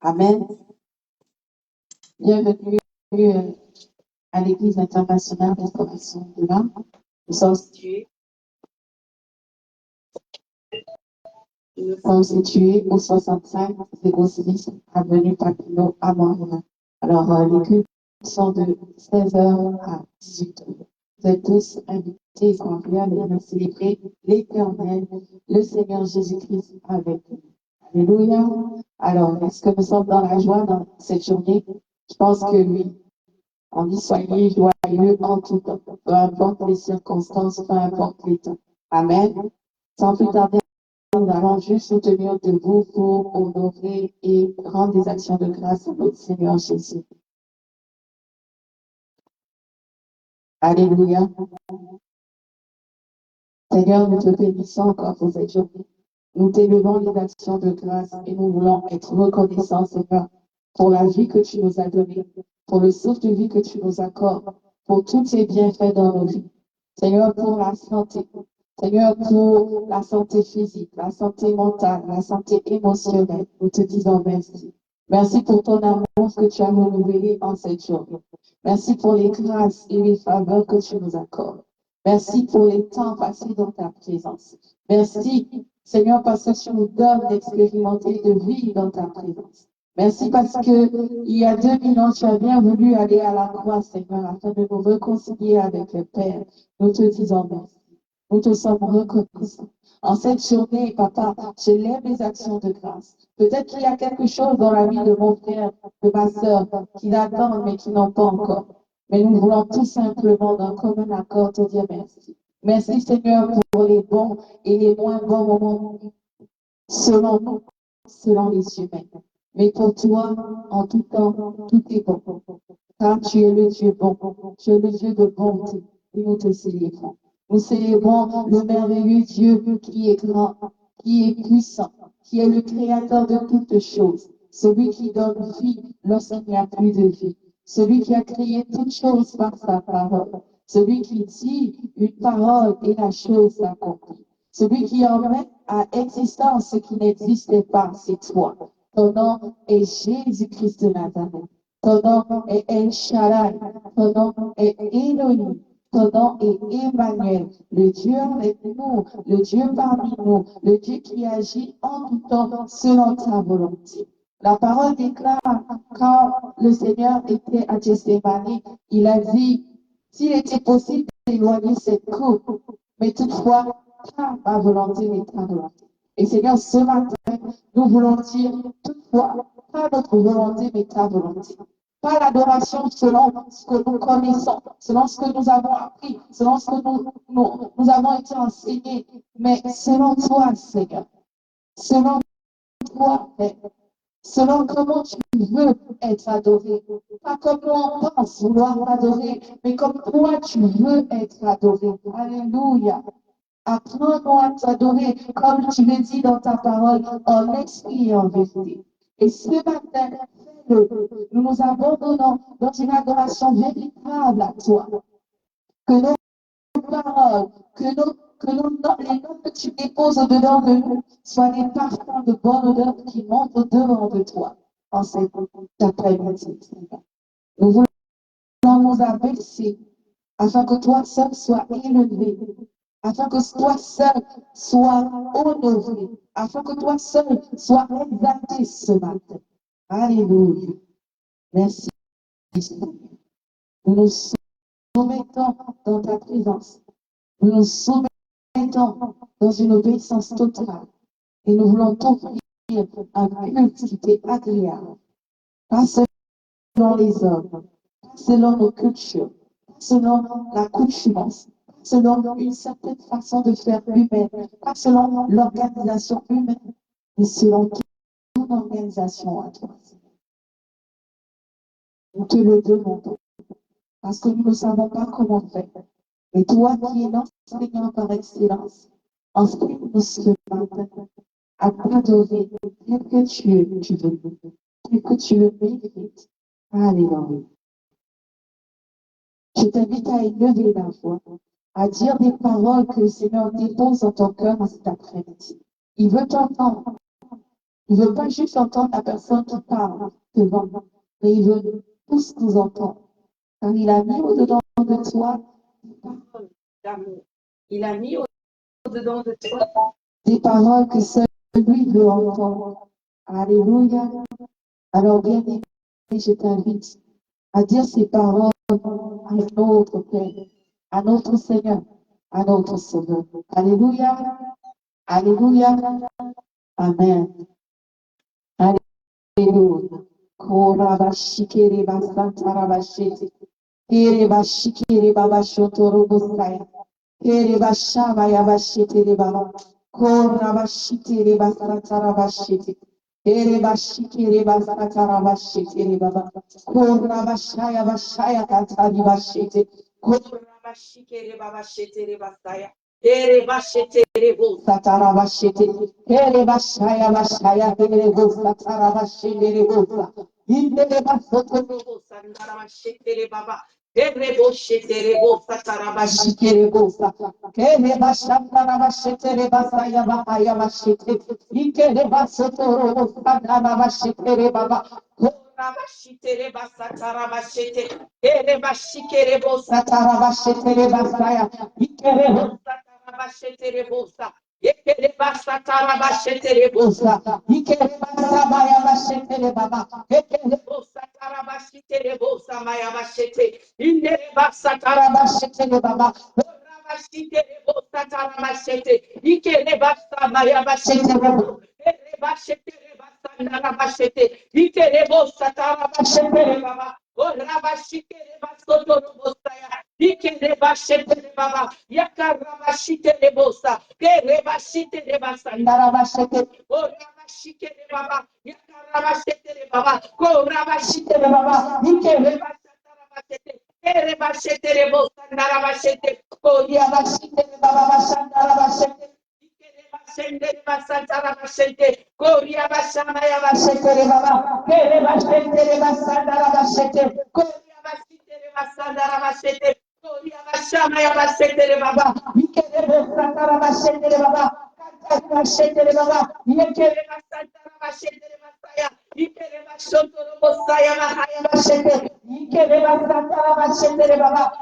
Amen. Bienvenue à l'Église internationale d'Adoration de l'Âme. Nous sommes situés au 65 06 avenue Papineau à Montréal. Alors, les cultes sont de 16h à 18h. Vous êtes tous invités à venir célébrer l'Éternel, le Seigneur Jésus-Christ avec nous. Alléluia. Alors, est-ce que nous sommes dans la joie dans cette journée? Je pense que oui. On dit soyez joyeux en tout temps, peu importe les circonstances, peu importe les temps. Amen. Sans plus tarder, nous allons juste nous tenir debout pour honorer et rendre des actions de grâce à notre Seigneur Jésus. Alléluia. Seigneur, nous te bénissons encore pour cette journée. Nous t'élevons les actions de grâce et nous voulons être reconnaissants, Seigneur, pour la vie que tu nous as donnée, pour le souffle de vie que tu nous accordes, pour tous tes bienfaits dans nos vies. Seigneur, pour la santé. Seigneur, pour la santé physique, la santé mentale, la santé émotionnelle, nous te disons merci. Merci pour ton amour que tu as renouvelé en cette journée. Merci pour les grâces et les faveurs que tu nous accordes. Merci pour les temps passés dans ta présence. Merci, Seigneur, parce que tu nous donnes d'expérimenter, de vivre dans ta présence. Merci parce que il y a 2000 ans, tu as bien voulu aller à la croix, Seigneur, afin de nous réconcilier avec le Père. Nous te disons merci. Nous te sommes reconnaissants. En cette journée, Papa, je lève les actions de grâce. Peut-être qu'il y a quelque chose dans la vie de mon frère, de ma sœur, qui l'attendent, mais qui n'ont pas encore. Mais nous voulons tout simplement, d'un commun accord, te dire merci. Merci, Seigneur, pour les bons et les moins bons moments, selon nous, selon les humains. Mais pour toi, en tout temps, tout est bon. Car tu es le Dieu bon, tu es le Dieu de bonté, et nous te célébrons. Nous célébrons le merveilleux Dieu qui est grand, qui est puissant, qui est le créateur de toutes choses, celui qui donne vie lorsqu'il n'y a plus de vie, celui qui a créé toutes choses par sa parole, celui qui dit une parole et la chose s'accomplit, celui qui en met à existence ce qui n'existait pas, c'est toi. Ton nom est Jésus-Christ de Nazareth. Ton nom est El Shaddai. Ton nom est Elohim. Ton nom est Emmanuel, le Dieu avec nous, le Dieu parmi nous, le Dieu qui agit en tout temps selon ta volonté. La parole déclare, quand le Seigneur était à Gethsémani, il a dit, s'il était possible d'éloigner cette coupe, mais toutefois, pas ma volonté, mais ta volonté. Et Seigneur, ce matin, nous voulons dire, toutefois, pas notre volonté, mais ta volonté. Pas l'adoration selon ce que nous connaissons, selon ce que nous avons appris, selon ce que nous avons été enseignés, mais selon toi, Seigneur. Selon toi, Père. Selon comment tu veux être adoré. Pas comme nous on pense vouloir t'adorer, mais comme toi tu veux être adoré. Alléluia. Apprends-nous à t'adorer, comme tu le dis dans ta parole, en esprit et en vérité. Et ce matin, nous nous abandonnons dans une adoration véritable à toi. Que nos paroles, les noms que tu déposes au-dedans de nous soient des parfums de bonne odeur qui montent au-devant de toi en cette après-midi. Nous voulons nous abaisser afin que toi seul sois élevé, afin que toi seul sois honoré, afin que toi seul sois exalté ce matin. Alléluia. Merci. Nous nous soumettons dans ta présence. Nous nous soumettons dans une obéissance totale. Et nous voulons t'offrir un culte qui t'est agréable. Pas selon les hommes, pas selon nos cultures, pas selon l'accoutumance, pas selon une certaine façon de faire humaine, pas selon l'organisation humaine, mais selon ton organisation à toi. Nous te le demandons, parce que nous ne savons pas comment faire. Mais toi qui es l'enseignant par excellence, enseigne-nous ce matin à t'adorer tel que tu veux, tel que tu le mérites. Alléluia. Je t'invite à élever la voix, à dire des paroles que le Seigneur dépose dans ton cœur cet après-midi. Il veut t'entendre. Il ne veut pas juste entendre la personne qui parle devant, mais il veut tous nous entendre. Car il a mis au-dedans de toi des paroles d'amour. Il a mis au-dedans de toi des paroles que seul lui veut entendre. Alléluia. Alors, bien aimé, je t'invite à dire ces paroles à notre Père, à notre Seigneur, à notre Sauveur. Alléluia. Alléluia. Amen. Alléluia. Korabashikere basantarabashete. Kere bashikere babashotoro bosaya. Kere bashamaya bashetere baba. Korabashitere basantarabashete. Kere bashikere basantarabashete baba. Korabashaya bashaya katari bashete. Korabashikere babashetere basaya. Kere bashetere bosatarabashete. Kere bashaya bashaya kere bosatarabashete bosa. Indere basotoro bosandarabashete baba. Kere boshetere bosatarabashete bosa. Kere bashandarabashete basaya bahaya bashete. Ikere basotoro bosandarabashete baba. Korabashitere basatarabashete. Kere bashikere bosatarabashete basaya. Ikere bosatarabashete bosa. Ikere basatarabashete bosa. Ikere basabaya bashete baba. Ikere bosatarabashete bosa maya bashete. Indere basatarabashete baba. Korabashitere bosatarabashete. Ikere basamaya bashete baba. Kere bashetere basandarabashete. Ikere bosatarabashete baba. Orabashikere basotoro bosaya. Ikere bashetere baba. Yakarabashitere bosa. Kere bashitere basandarabashete. Orabashikere baba. Yakarabashitere baba. Korabashitere baba. Ikere basatarabashete. Kere bashetere bosandarabashete. Oriabashitere baba basandarabashete. Sendere basantara basente, Korea bashamaya basete baba, Kere basendere basandara basete, Korea basindere basandara basete, Korea bashamaya basete baba, Ikere basantara basete baba, Kantara basete baba, Ikere basantara basete basaya, Ikere basantara basaya bahaya basete, Ikere basantara basete baba,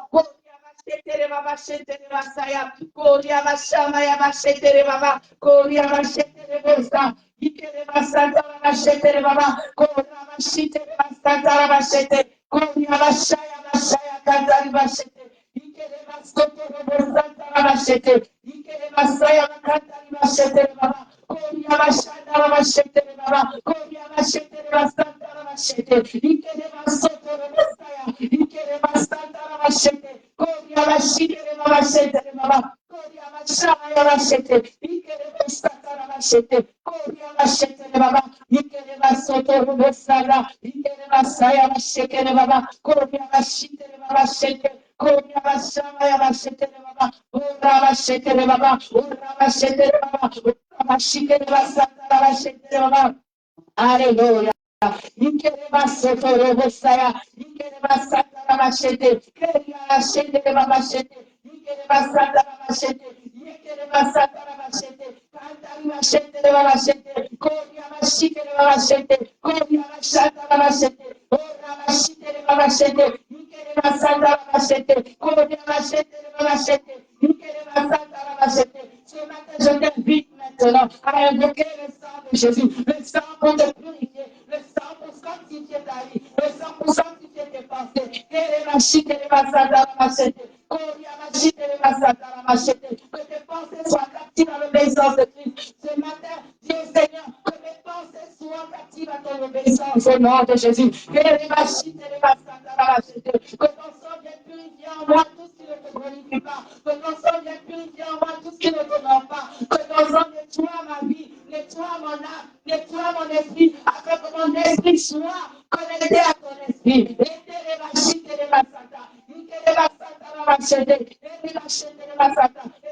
Shetere baba, shetere basaya, Korea bashamaya bashetere baba, Korea bashetere besa, Ikere basantara bashetere baba, Korea bashetere basantara bashete, Korea bashaya bashaya kantari bashete, Ikere basotere basantara bashete, Ikere basaya kantari bashetere baba, Korea bashandara bashetere baba, Korea bashetere basantara bashete, Ikere basotere basaya, Ikere basantara bashete, Korea bashitere baba shetere baba, Korea bashaya bashete, Ikere basantara bashete, Korea bashetere baba, Ikere basotere basara, Ikere basaya bashekere baba, Korea bashitere baba shete, Korea bashaya bashetere baba, Ora bashetere baba, Ora bashetere baba, Ora bashitere basantara bashetere baba. Aleluia. Ikere basotoro bosaya, Ikere basatara bashete, Keria bashete babashete, Ikere basatara bashete, Ikere basatara bashete, Kantari bashete babashete, Koria bashite babashete, Koria basatara bashete, Ora bashite babashete, Ikere basatara bashete, Koria bashete babashete, Ikere basatara bashete. Ce matin, je t'invite maintenant à invoquer le sang de Jésus, le sang pour te purifier, le sang pour sanctifier ta vie, le sang pour sanctifier tes pensées. Que tes pensées soient captives à l'obéissance de Christ. Ce matin, Dieu Seigneur, que mes pensées soient captives à ton obéissance au nom de Jésus. Que ton sang vienne purifier en moi tout ce qui ne te glorifie pas. Que ton sang vienne purifier en moi tout ce qui ne t'honore pas. Que ton sang nettoie ma vie, nettoie mon âme, nettoie mon esprit, afin que mon esprit soit connecté à ton esprit. Et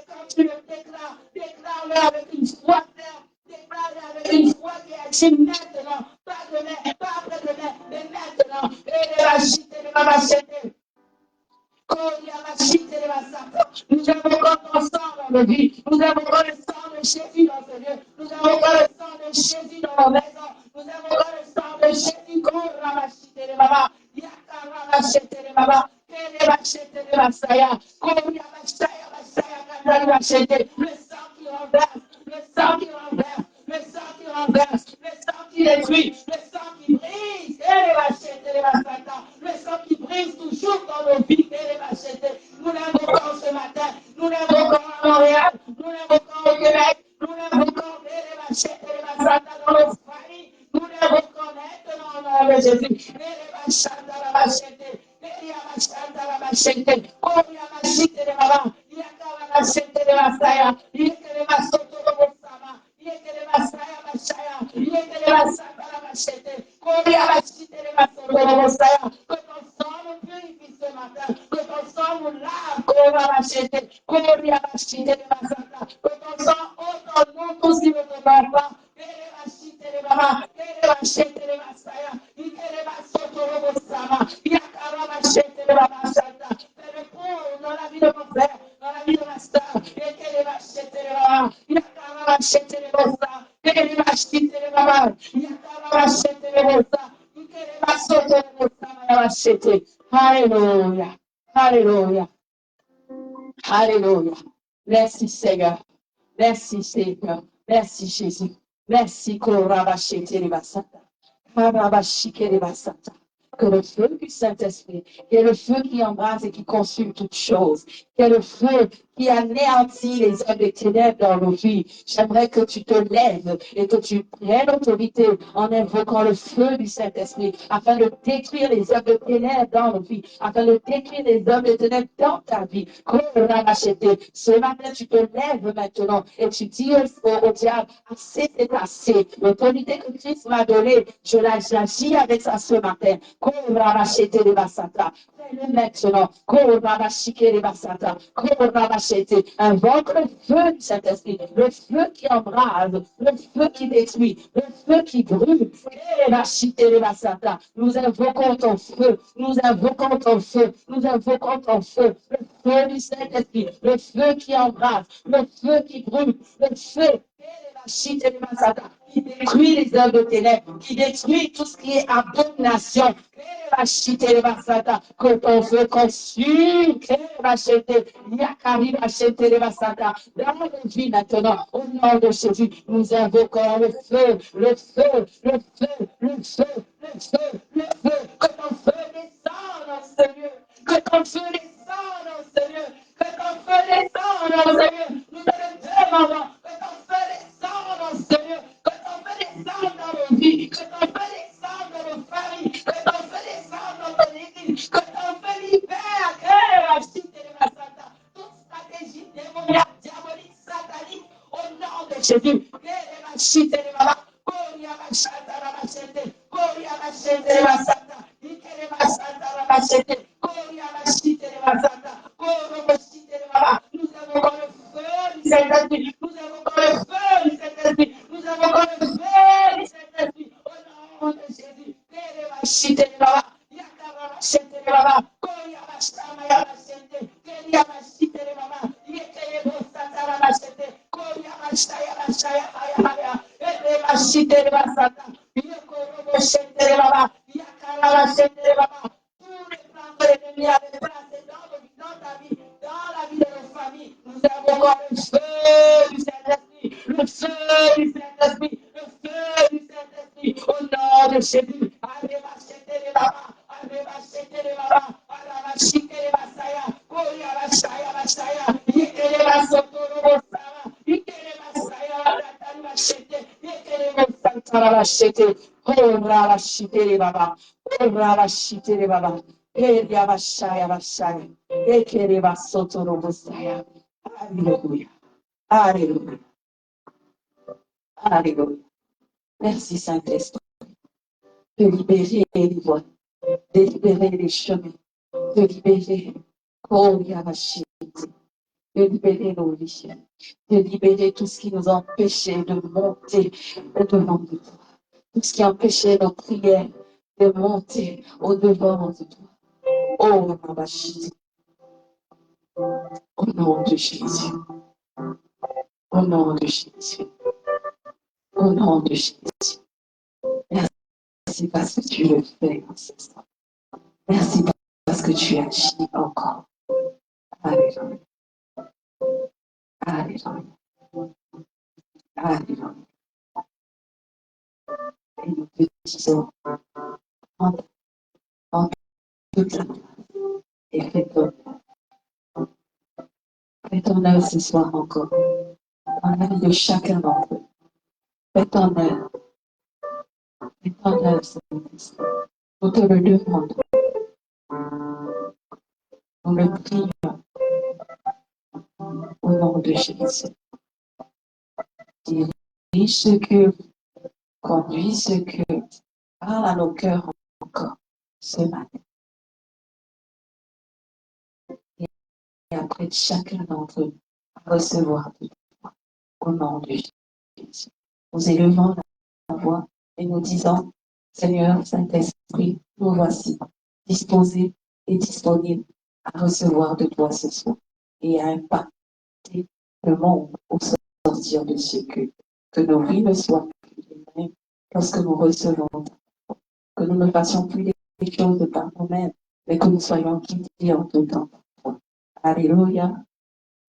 quand tu le déclares, déclare-le avec une foi ferme, déclare-le avec une foi qui agit maintenant, pas demain, pas après-demain, mais maintenant. Et la chute de ma machette. Nous avons encore ton sang dans nos vies. Nous avons encore le sang de Jésus dans ce lieu. Nous avons encore le sang de Jésus dans nos maisons. Nous invoquons le sang de Jésus. Korabashite Baba. Yakarabashite Baba. Kerebashite Basaya. Korabashaya Basaya Kandarabashite. Le sang qui renverse. Le sang qui renverse. Le sang qui renverse. Le sang qui détruit. Le sang qui brise. Le sang qui brise toujours dans nos vies. Nous l'invoquons ce matin. Nous l'invoquons à Montréal. Nous l'invoquons au Québec. Nous l'invoquons dans nos familles. Nous l'invoquons maintenant au nom de Jésus. Que ton sang nous purifie ce matin. Que ton sang nous lave. Que ton sang ôte en nous tout ce qui ne te va pas. Fais le pour dans la vie de mon frère, dans la vie de ma soeur. Alléluia. Alléluia. Alléluia. Merci Seigneur. Merci Seigneur. Merci Jésus. Merci Korabashete Basata. Karabashike Basata. Que le feu du Saint-Esprit, que le feu qui embrase et qui consume toutes choses, que le feu qui anéantit les œuvres des ténèbres dans nos vies. J'aimerais que tu te lèves et que tu prennes autorité en invoquant le feu du Saint-Esprit afin de détruire les œuvres de ténèbres dans nos vies, afin de détruire les œuvres de ténèbres dans ta vie. Ce matin, tu te lèves maintenant et tu dis au diable, assez c'est assez. L'autorité que Christ m'a donnée, j'agis avec ça ce matin. Fais-le maintenant. Invoque le feu du Saint-Esprit, le feu qui embrase, le feu qui détruit, le feu qui brûle. Nous invoquons ton feu, nous invoquons ton feu, nous invoquons ton feu, le feu du Saint-Esprit, le feu qui embrase, le feu qui brûle, le feu qui détruit les œuvres de ténèbres, qui détruit tout ce qui est abomination. Que ton feu consume dans nos vies maintenant, au nom de Jésus, nous invoquons le feu, le feu, le feu, le feu, le feu, le feu, que ton feu descende dans ce lieu, que ton feu descende dans ce lieu, que ton feu descende dans ce lieu, nous te le demandons, que ton feu descende dans ce lieu, que ton feu descende dans nos vies, que ton feu descende dans nos familles, que ton feu descende dans ton église, que ton feu libère, toute stratégie démoniaque, diabolique, satanique, au nom de Jésus. Nous avons encore le feu du Saint-Esprit. Nous avons encore le feu du Saint-Esprit. Nous avons encore le feu du Saint-Esprit. Au nom de Jésus. Tous les plans que l'ennemi avait placés dans ta vie, dans la vie de nos familles, nous avons encore le feu du Saint-Esprit, le feu du Saint-Esprit, le feu du Saint-Esprit, au nom de Jésus. Alléluia. Alléluia. Alléluia. Merci Saint-Esprit de libérer les voies, de libérer les chemins, de libérer de libérer nos vies, de libérer tout ce qui nous empêchait de monter au-devant de toi, tout ce qui empêchait nos prières de monter au-devant de toi. Oh, Rabashiti, au nom de Jésus, au nom de Jésus, au nom de Jésus. Merci parce que tu le fais en ce instant. Merci parce que tu agis encore. Alléluia. Alléluia. Alléluia. Et nous te disons, en toute la grâce, et fais ton œuvre ce soir encore, dans la vie de chacun d'entre eux. Fais ton œuvre, Saint-Esprit. Nous te le demandons, nous le prions au nom de Jésus. Dirige ce culte, conduis ce culte, parle à nos cœurs encore ce matin. Et après chacun d'entre eux, recevoir de toi au nom de Jésus. Nous élevons la voix et nous disons, Seigneur Saint-Esprit, nous voici disposés et disponibles à recevoir de toi ce soir et à impacter le monde au sortir de ce culte. Que nos vies ne soient plus les mêmes lorsque nous recevons, que nous ne fassions plus des choses par nous-mêmes, mais que nous soyons guidés en tout temps. Alléluia.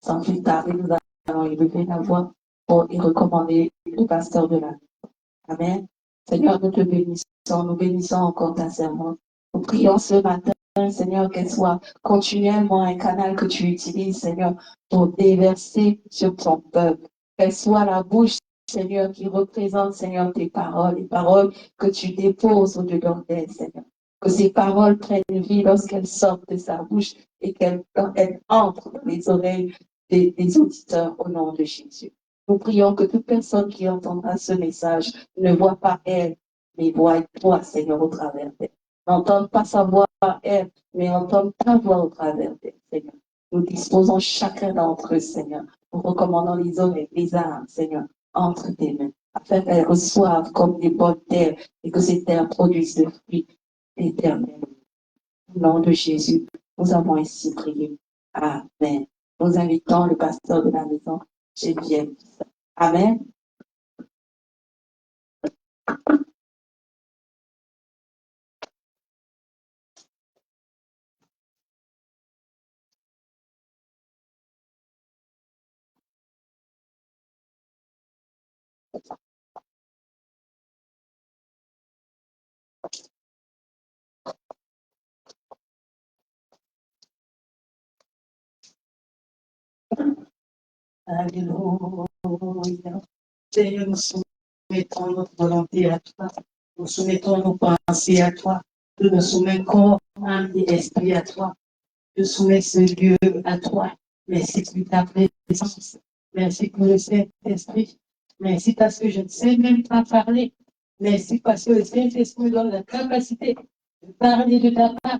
Sans plus tarder, nous allons élever la voix pour y recommander le pasteur de la vie. Amen. Seigneur, nous te bénissons, nous bénissons encore ta servante. Nous prions ce matin, Seigneur, qu'elle soit continuellement un canal que tu utilises, Seigneur, pour déverser sur ton peuple. Qu'elle soit la bouche, Seigneur, qui représente, Seigneur, tes paroles, les paroles que tu déposes au-dedans d'elle, Seigneur. Que ces paroles prennent vie lorsqu'elles sortent de sa bouche et qu'elles entrent dans les oreilles des auditeurs au nom de Jésus. Nous prions que toute personne qui entendra ce message ne voit pas elle, mais voit toi, Seigneur, au travers d'elle. N'entende pas sa voix elle, mais entende ta voix au travers d'elle, Seigneur. Nous disposons chacun d'entre eux, Seigneur. Nous recommandons les oreilles, les âmes, Seigneur, entre tes mains, afin qu'elles reçoivent comme des bonnes terres et que ces terres produisent des fruits éternels. Au nom de Jésus, nous avons ainsi prié. Amen. Nous invitons le pasteur de la maison, Geneviève. Amen. Alléluia. Seigneur, nous soumettons notre volonté à toi. Nous soumettons nos pensées à toi. Nous nous soumettons âme et esprit à toi. Je soumets ce lieu à toi. Merci pour ta présence. Merci pour le Saint-Esprit. Merci parce que je ne sais même pas parler. Merci parce que le Saint-Esprit me donne la capacité de parler de ta part.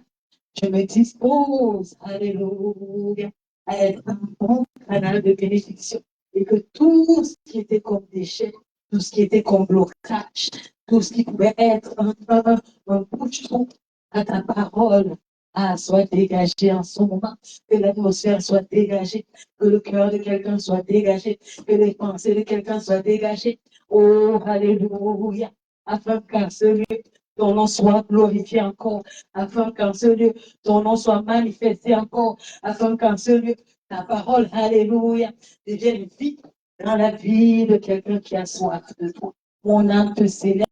Je me dispose, alléluia, à être un bon canal de bénédiction. Et que tout ce qui était comme déchet, tout ce qui était comme blocage, tout ce qui pouvait être un bouche-trou à ta parole, soit dégagé en ce moment, que l'atmosphère soit dégagée, que le cœur de quelqu'un soit dégagé, que les pensées de quelqu'un soient dégagées. Oh, alléluia, afin qu'à celui ton nom soit glorifié encore, afin qu'en ce lieu, ton nom soit manifesté encore, afin qu'en ce lieu, ta parole, alléluia, devienne vie dans la vie de quelqu'un qui a soif de toi. Mon âme te célèbre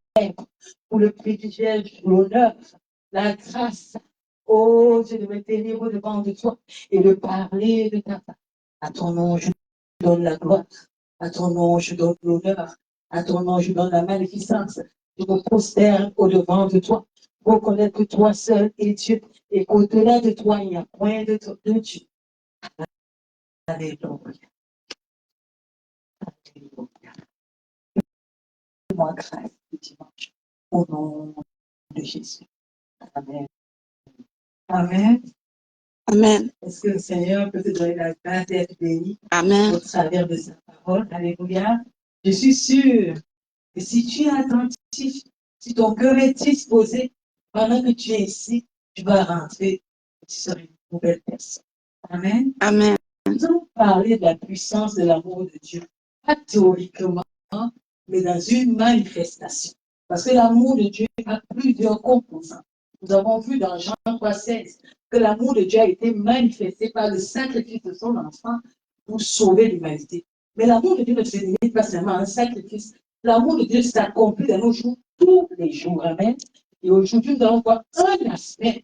pour le privilège, l'honneur, la grâce. Oh, Dieu, de me tenir devant de toi et de parler de ta part. À ton nom, je donne la gloire. À ton nom, je donne l'honneur. À ton nom, je donne la magnificence. Je me prosterne au-devant de toi. Reconnaître que toi seul es Dieu et qu'au-delà de toi, il n'y a point de Dieu. Alléluia. Alléluia. Moi, grâce ce dimanche. Au nom de Jésus. Amen. Amen. Amen. Est-ce que le Seigneur peut te donner la grâce d'être béni Amen. au travers de sa parole? Alléluia. Je suis sûre que si tu es attentif, si ton cœur est disposé, pendant que tu es ici, tu vas rentrer et tu seras une nouvelle personne. Amen. Amen. Nous allons parler de la puissance de l'amour de Dieu, pas théoriquement, mais dans une manifestation. Parce que l'amour de Dieu a plusieurs composants. Nous avons vu dans Jean 3,16 que l'amour de Dieu a été manifesté par le sacrifice de son enfant pour sauver l'humanité. Mais l'amour de Dieu ne se limite pas seulement à un sacrifice. L'amour de Dieu s'accomplit dans nos jours, tous les jours. Amen. Et aujourd'hui, nous allons voir un aspect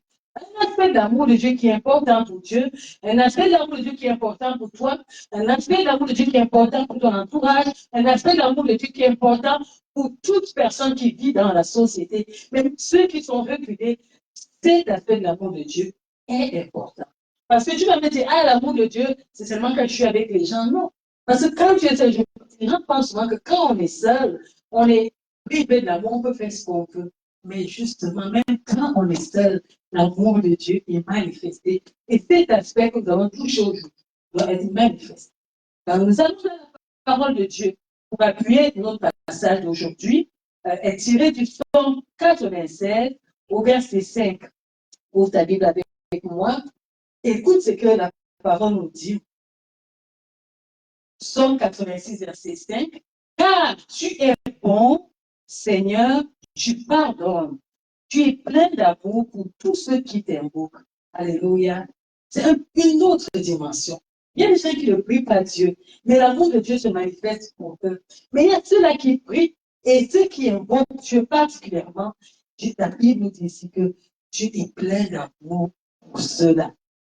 d'amour de Dieu qui est important pour Dieu, un aspect d'amour de Dieu qui est important pour toi, un aspect d'amour de Dieu qui est important pour ton entourage, un aspect d'amour de Dieu qui est important pour toute personne qui vit dans la société, même ceux qui sont reculés. Cet aspect de l'amour de Dieu est important. Parce que tu vas me dire, ah, l'amour de Dieu, c'est seulement quand je suis avec les gens. Non. Parce que quand tu es seul, les gens pensent souvent que quand on est seul, on est privé de l'amour, on peut faire ce qu'on veut. Mais justement, même quand on est seul, l'amour de Dieu est manifesté. Et cet aspect que nous avons touché aujourd'hui doit être manifesté. Quand nous allons dans la parole de Dieu pour appuyer notre passage d'aujourd'hui, est tiré du psaume 96 au verset 5. Ouvre ta Bible avec moi. Écoute ce que la parole nous dit. Psaume 86, verset 5. Car tu es bon, Seigneur, tu pardonnes. Tu es plein d'amour pour tous ceux qui t'invoquent. Alléluia. C'est une autre dimension. Il y a des gens qui ne prient pas Dieu, mais l'amour de Dieu se manifeste pour eux. Mais il y a ceux-là qui prient et ceux qui invoquent Dieu particulièrement. La Bible nous dit ici que Dieu est plein d'amour pour ceux-là.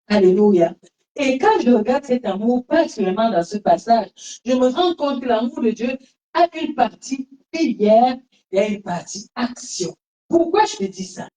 Alléluia. Et quand je regarde cet amour, particulièrement dans ce passage, je me rends compte que l'amour de Dieu a une partie prière et une partie action. Pourquoi je te dis ça?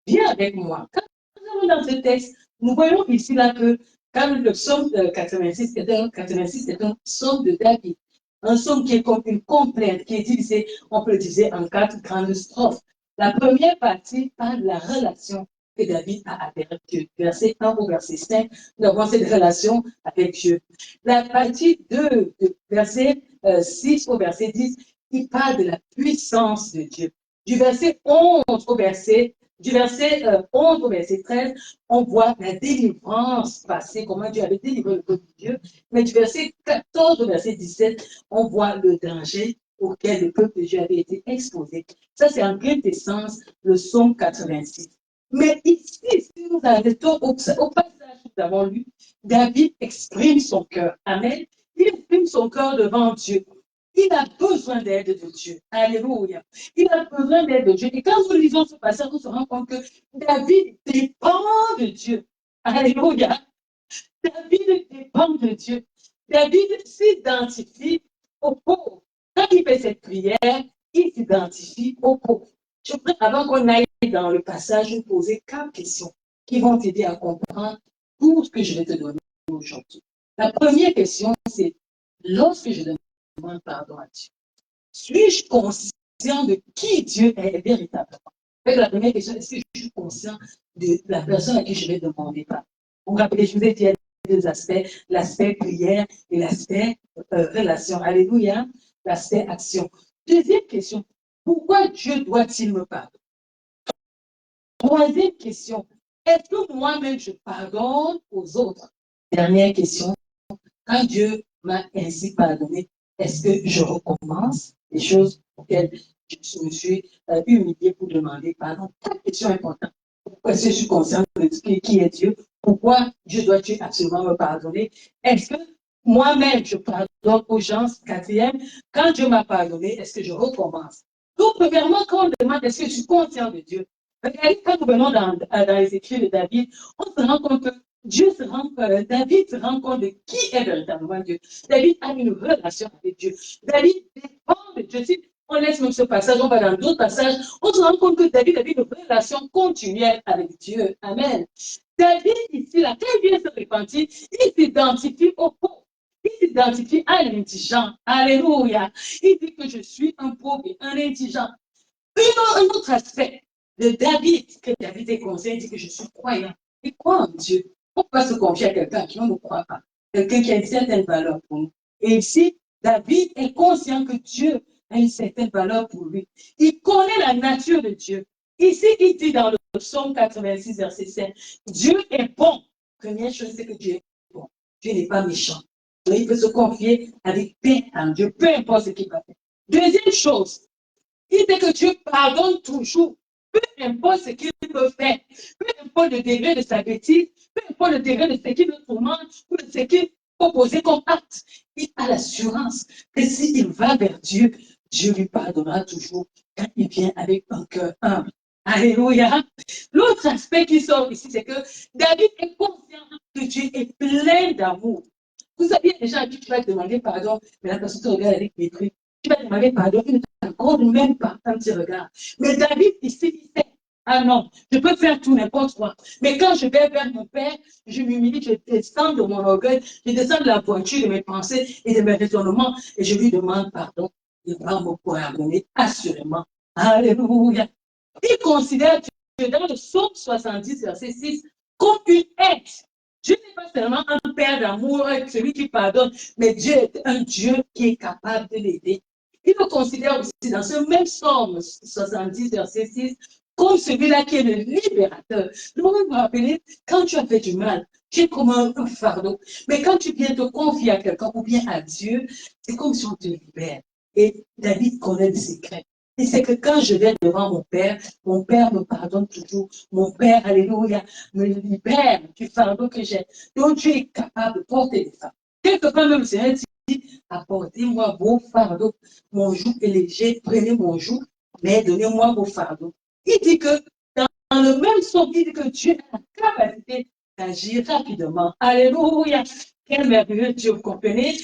Viens avec moi. Quand nous allons dans ce texte, nous voyons ici là que quand le psaume 86 est un psaume de David, un psaume qui est comme une complainte, qui est divisé, on peut le diviser en 4 grandes strophes. La première partie parle de la relation que David a avec Dieu. Verset 1 au verset 5, nous avons cette relation avec Dieu. La partie 2, verset 6 au verset 10, il parle de la puissance de Dieu. Du verset 11 au verset 11 au verset 13, on voit la délivrance passée, comment Dieu avait délivré le peuple de Dieu. Mais du verset 14 au verset 17, on voit le danger auquel le peuple de Dieu avait été exposé. Ça, c'est en quintessence le psaume 86. Mais ici, si nous arrêtons au passage que nous avons lu, David exprime son cœur. Amen. Il exprime son cœur devant Dieu. Il a besoin d'aide de Dieu. Alléluia. Il a besoin d'aide de Dieu. Et quand nous lisons ce passage, nous nous rendons compte que David dépend de Dieu. Alléluia. David dépend de Dieu. David s'identifie aux pauvres. Quand il fait cette prière, il s'identifie aux pauvres. Je voudrais, avant qu'on aille dans le passage, vous poser 4 questions qui vont t'aider à comprendre tout ce que je vais te donner aujourd'hui. La première question, c'est lorsque je demande pardon à Dieu, suis-je conscient de qui Dieu est véritablement? La première question, est-ce que je suis conscient de la personne à qui je vais demander pardon? Vous vous rappelez, je vous ai dit, il y a deux aspects, l'aspect prière et l'aspect relation. Alléluia, l'aspect action. Deuxième question, pourquoi Dieu doit-il me pardonner? Troisième question, est-ce que moi-même je pardonne aux autres? Dernière question, quand Dieu m'a ainsi pardonné, est-ce que je recommence les choses auxquelles je me suis humilié pour demander pardon? Quatre questions importantes. Pourquoi est-ce que je suis consciente de qui est Dieu? Pourquoi Dieu doit-il absolument me pardonner? Est-ce que moi-même je pardonne aux gens? Quatrième, quand Dieu m'a pardonné, est-ce que je recommence? Donc, premièrement, quand on demande est-ce que je suis conscient de Dieu? Regardez, quand nous venons dans les écrits de David, on se rend compte que David se rend compte de qui est véritablement Dieu. David a une relation avec Dieu. David dépend de Dieu. Si on laisse même ce passage, on va dans d'autres passages, on se rend compte que David avait une relation continuelle avec Dieu. Amen. David, ici, là, quand il vient se repentir, il s'identifie au pauvre. Il s'identifie à l'indigent. Alléluia. Il dit que je suis un pauvre et un indigent. Un autre aspect de David, que David est conscient, il dit que je suis croyant. Il croit en Dieu. On ne peut pas se confier à quelqu'un qui ne croit pas. Quelqu'un qui a une certaine valeur pour nous. Et ici, David est conscient que Dieu a une certaine valeur pour lui. Il connaît la nature de Dieu. Ici, il dit dans le psaume 86, verset 5, Dieu est bon. Première chose, c'est que Dieu est bon. Dieu n'est pas méchant. Donc, il peut se confier avec paix en Dieu, peu importe ce qu'il va faire. Deuxième chose, Il dit que Dieu pardonne toujours. Peu importe ce qu'il peut faire, peu importe le degré de sa bêtise, peu importe le degré de ce qu'il nous tourmente ou de ce qu'il faut poser comme acte, il a l'assurance que s'il va vers Dieu, Dieu lui pardonnera toujours quand il vient avec un cœur humble. Alléluia. L'autre aspect qui sort ici, c'est que David est conscient que Dieu est plein d'amour. Vous savez déjà à qui tu vas demander pardon, mais la personne te regarde avec mépris. Tu vas demander pardon, il ne t'accorde même pas un petit regard. Mais David, ici, il sait, ah non, je peux faire tout n'importe quoi. Mais quand je vais vers mon Père, je m'humilie, je descends de mon orgueil, je descends de la voiture de mes pensées et de mes raisonnements et je lui demande pardon. Il va me pardonner assurément. Alléluia. Il considère que dans le psaume 70, verset 6, comme une aide. Dieu n'est pas seulement un père d'amour, celui qui pardonne, mais Dieu est un Dieu qui est capable de l'aider. Il le considère aussi dans ce même psaume 70, verset 6, comme celui-là qui est le libérateur. Vous vous rappelez, quand tu as fait du mal, tu es comme un fardeau. Mais quand tu viens te confier à quelqu'un ou bien à Dieu, c'est comme si on te libère. Et David connaît le secret. Et c'est que quand je vais devant mon Père me pardonne toujours. Mon Père, alléluia, me libère du fardeau que j'ai. Donc Dieu est capable de porter les fardeaux. Quelque part même, le Seigneur dit, apportez-moi vos fardeaux. Mon joug est léger, prenez mon joug, mais donnez-moi vos fardeaux. Il dit que dans le même son, il dit que Dieu a la capacité d'agir rapidement. Alléluia. Quel merveilleux Dieu, vous comprenez?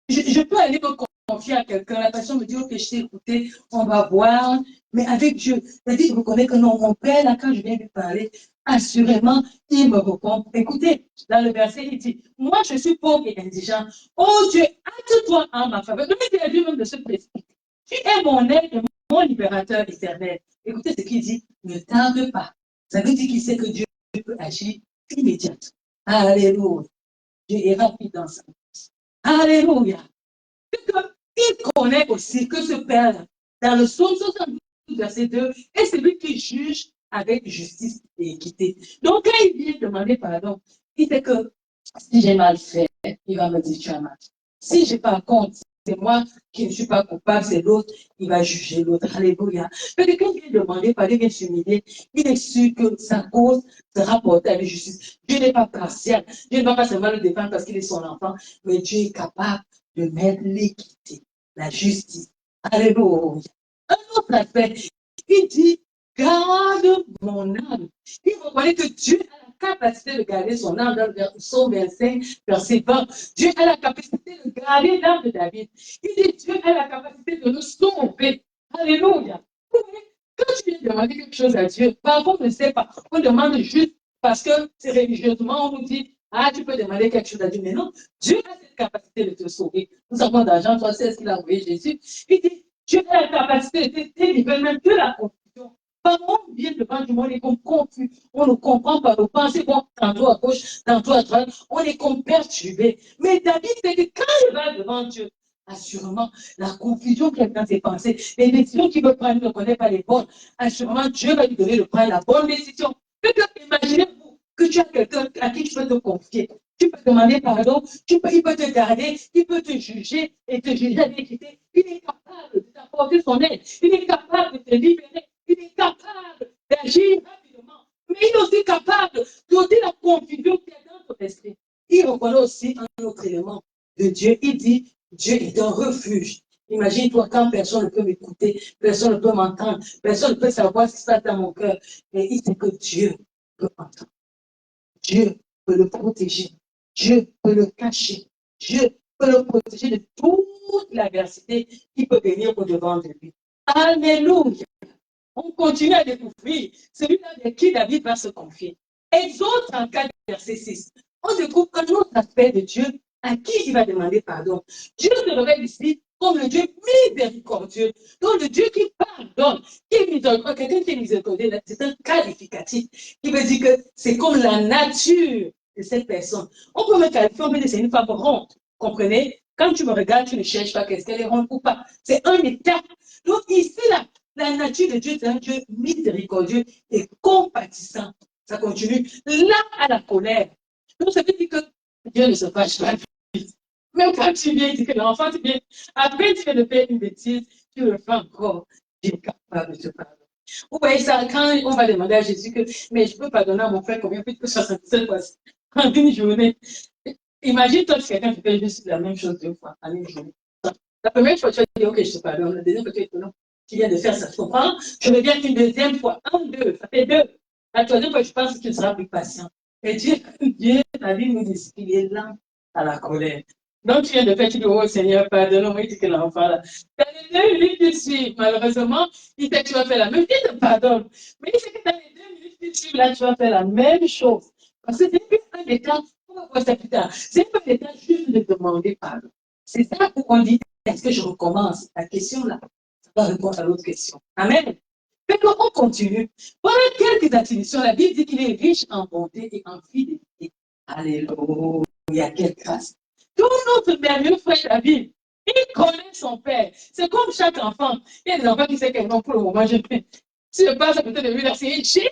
Je peux aller me confier à quelqu'un, la personne me dit, ok, je t'ai écouté, on va voir, mais avec Dieu, David reconnaît que non, mon Père, là, quand je viens lui parler, assurément, il me répond. Écoutez, dans le verset, il dit, moi, je suis pauvre et indigent. Oh Dieu, hâte-toi en ma faveur. Donc, il a dit même de se précipiter. Tu es mon aide et mon libérateur éternel. Écoutez ce qu'il dit, ne tarde pas. Ça veut dire qu'il sait que Dieu peut agir immédiatement. Alléluia. Dieu est rapide dans sa vie. Alléluia. Il connaît aussi que ce Père, dans le psaume 72, verset 2, est celui qui juge avec justice et équité. Donc, quand il vient demander pardon, il sait que si j'ai mal fait, il va me dire tu as mal. Si je par contre, c'est moi qui ne suis pas coupable, c'est l'autre, il va juger l'autre. Alléluia. Mais quand il vient demander pardon, il vient s'humilier, il est sûr que sa cause sera portée à la justice. Dieu n'est pas partial. Dieu ne va pas seulement le défendre parce qu'il est son enfant, mais Dieu est capable de mettre l'équité, la justice. Alléluia. Un autre aspect, il dit, garde mon âme. Il reconnaît que Dieu a la capacité de garder son âme dans le psaume 25, verset 20. Dieu a la capacité de garder l'âme de David. Il dit, Dieu a la capacité de nous sauver. Alléluia. Quand tu viens demander quelque chose à Dieu, parfois on ne sait pas. On demande juste parce que c'est religieusement, on nous dit, ah, tu peux demander quelque chose à Dieu. Mais non, Dieu a cette capacité de te sauver. Nous avons dans Jean 3,16 qu'il a envoyé Jésus. Il dit, Dieu a la capacité de te délivrer même de la confusion. Parfois, on vient devant du monde, on est comme confus. On ne comprend pas nos pensées, bon, tantôt à gauche, tantôt à droite. On est comme perturbé. Mais David fait que quand il va devant Dieu, assurément, la confusion qu'il y a dans ses pensées, les décisions qu'il veut prendre, il ne connaît pas les bonnes. Assurément, Dieu va lui donner de prendre la bonne décision. Imaginez-vous que tu as quelqu'un à qui tu peux te confier. Tu peux demander pardon, il peut te garder, il peut te juger et te juger avec équité. Il est capable de t'apporter son aide, il est capable de te libérer, il est capable d'agir rapidement. Mais il est aussi capable d'ôter la confusion qui est dans ton esprit. Il reconnaît aussi un autre élément de Dieu. Il dit, Dieu est un refuge. Imagine-toi quand personne ne peut m'écouter, personne ne peut m'entendre, personne ne peut savoir ce qui se passe dans mon cœur. Mais il sait que Dieu peut entendre. Dieu peut le protéger. Dieu peut le cacher. Dieu peut le protéger de toute l'adversité qui peut venir au-devant de lui. Alléluia. On continue à découvrir celui-là avec qui David va se confier. Exode 34, verset 6. On découvre un autre aspect de Dieu à qui il va demander pardon. Dieu se révèle ici comme le Dieu miséricordieux, donc le Dieu qui pardonne, qui est miséricordieux. Quelqu'un qui est miséricordieux, c'est un qualificatif qui veut dire que c'est comme la nature de cette personne. On peut me qualifier, on peut dire c'est une femme ronde, comprenez? Quand tu me regardes, tu ne cherches pas qu'est-ce qu'elle est ronde ou pas. C'est un état. Donc ici, la nature de Dieu, c'est un Dieu miséricordieux et compatissant. Ça continue. Là, à la colère. Donc, ça veut dire que Dieu ne se fâche pas. Même quand tu viens, il dit que l'enfant, tu viens, après tu viens de faire une bêtise, tu le fais encore. Tu es capable de te pardonner. Vous voyez ça, quand on va demander à Jésus que, mais je peux pardonner à mon frère combien plus que 67 fois en une journée. Imagine toi, si quelqu'un te fait juste la même chose 2 fois en une journée. La première fois, tu vas dire, ok, je te pardonne. La deuxième fois, tu vas dire, non, tu viens de faire ça, tu comprends? Je reviens une deuxième fois, deux, ça fait 2. La troisième fois, je pense que tu seras plus patient. Et Dieu, la Bible nous dit qu'il est lent à la colère. Donc, tu viens de faire, tu dis, oh Seigneur, pardonne-moi, il dit que l'enfant là. Dans les 2 minutes qui suivent, malheureusement, il sait que tu vas faire la même chose, il te pardonne. Mais il sait que dans les 2 minutes qui suivent, là, tu vas faire la même chose. Parce que c'est un état, on va voir ça plus tard, c'est pas un état juste de demander pardon. C'est ça où on dit, est-ce que je recommence? La question là, ça va répondre à l'autre question. Amen. Mais on continue. Voilà quelques attributions. La Bible dit qu'il est riche en bonté et en fidélité. Alléluia, quelle grâce. Tout notre merveilleux frère David, il connaît son père. C'est comme chaque enfant. Il y a des enfants qui savent que non, pour le moment, je fais. Si je passe à côté de lui, là, c'est chier.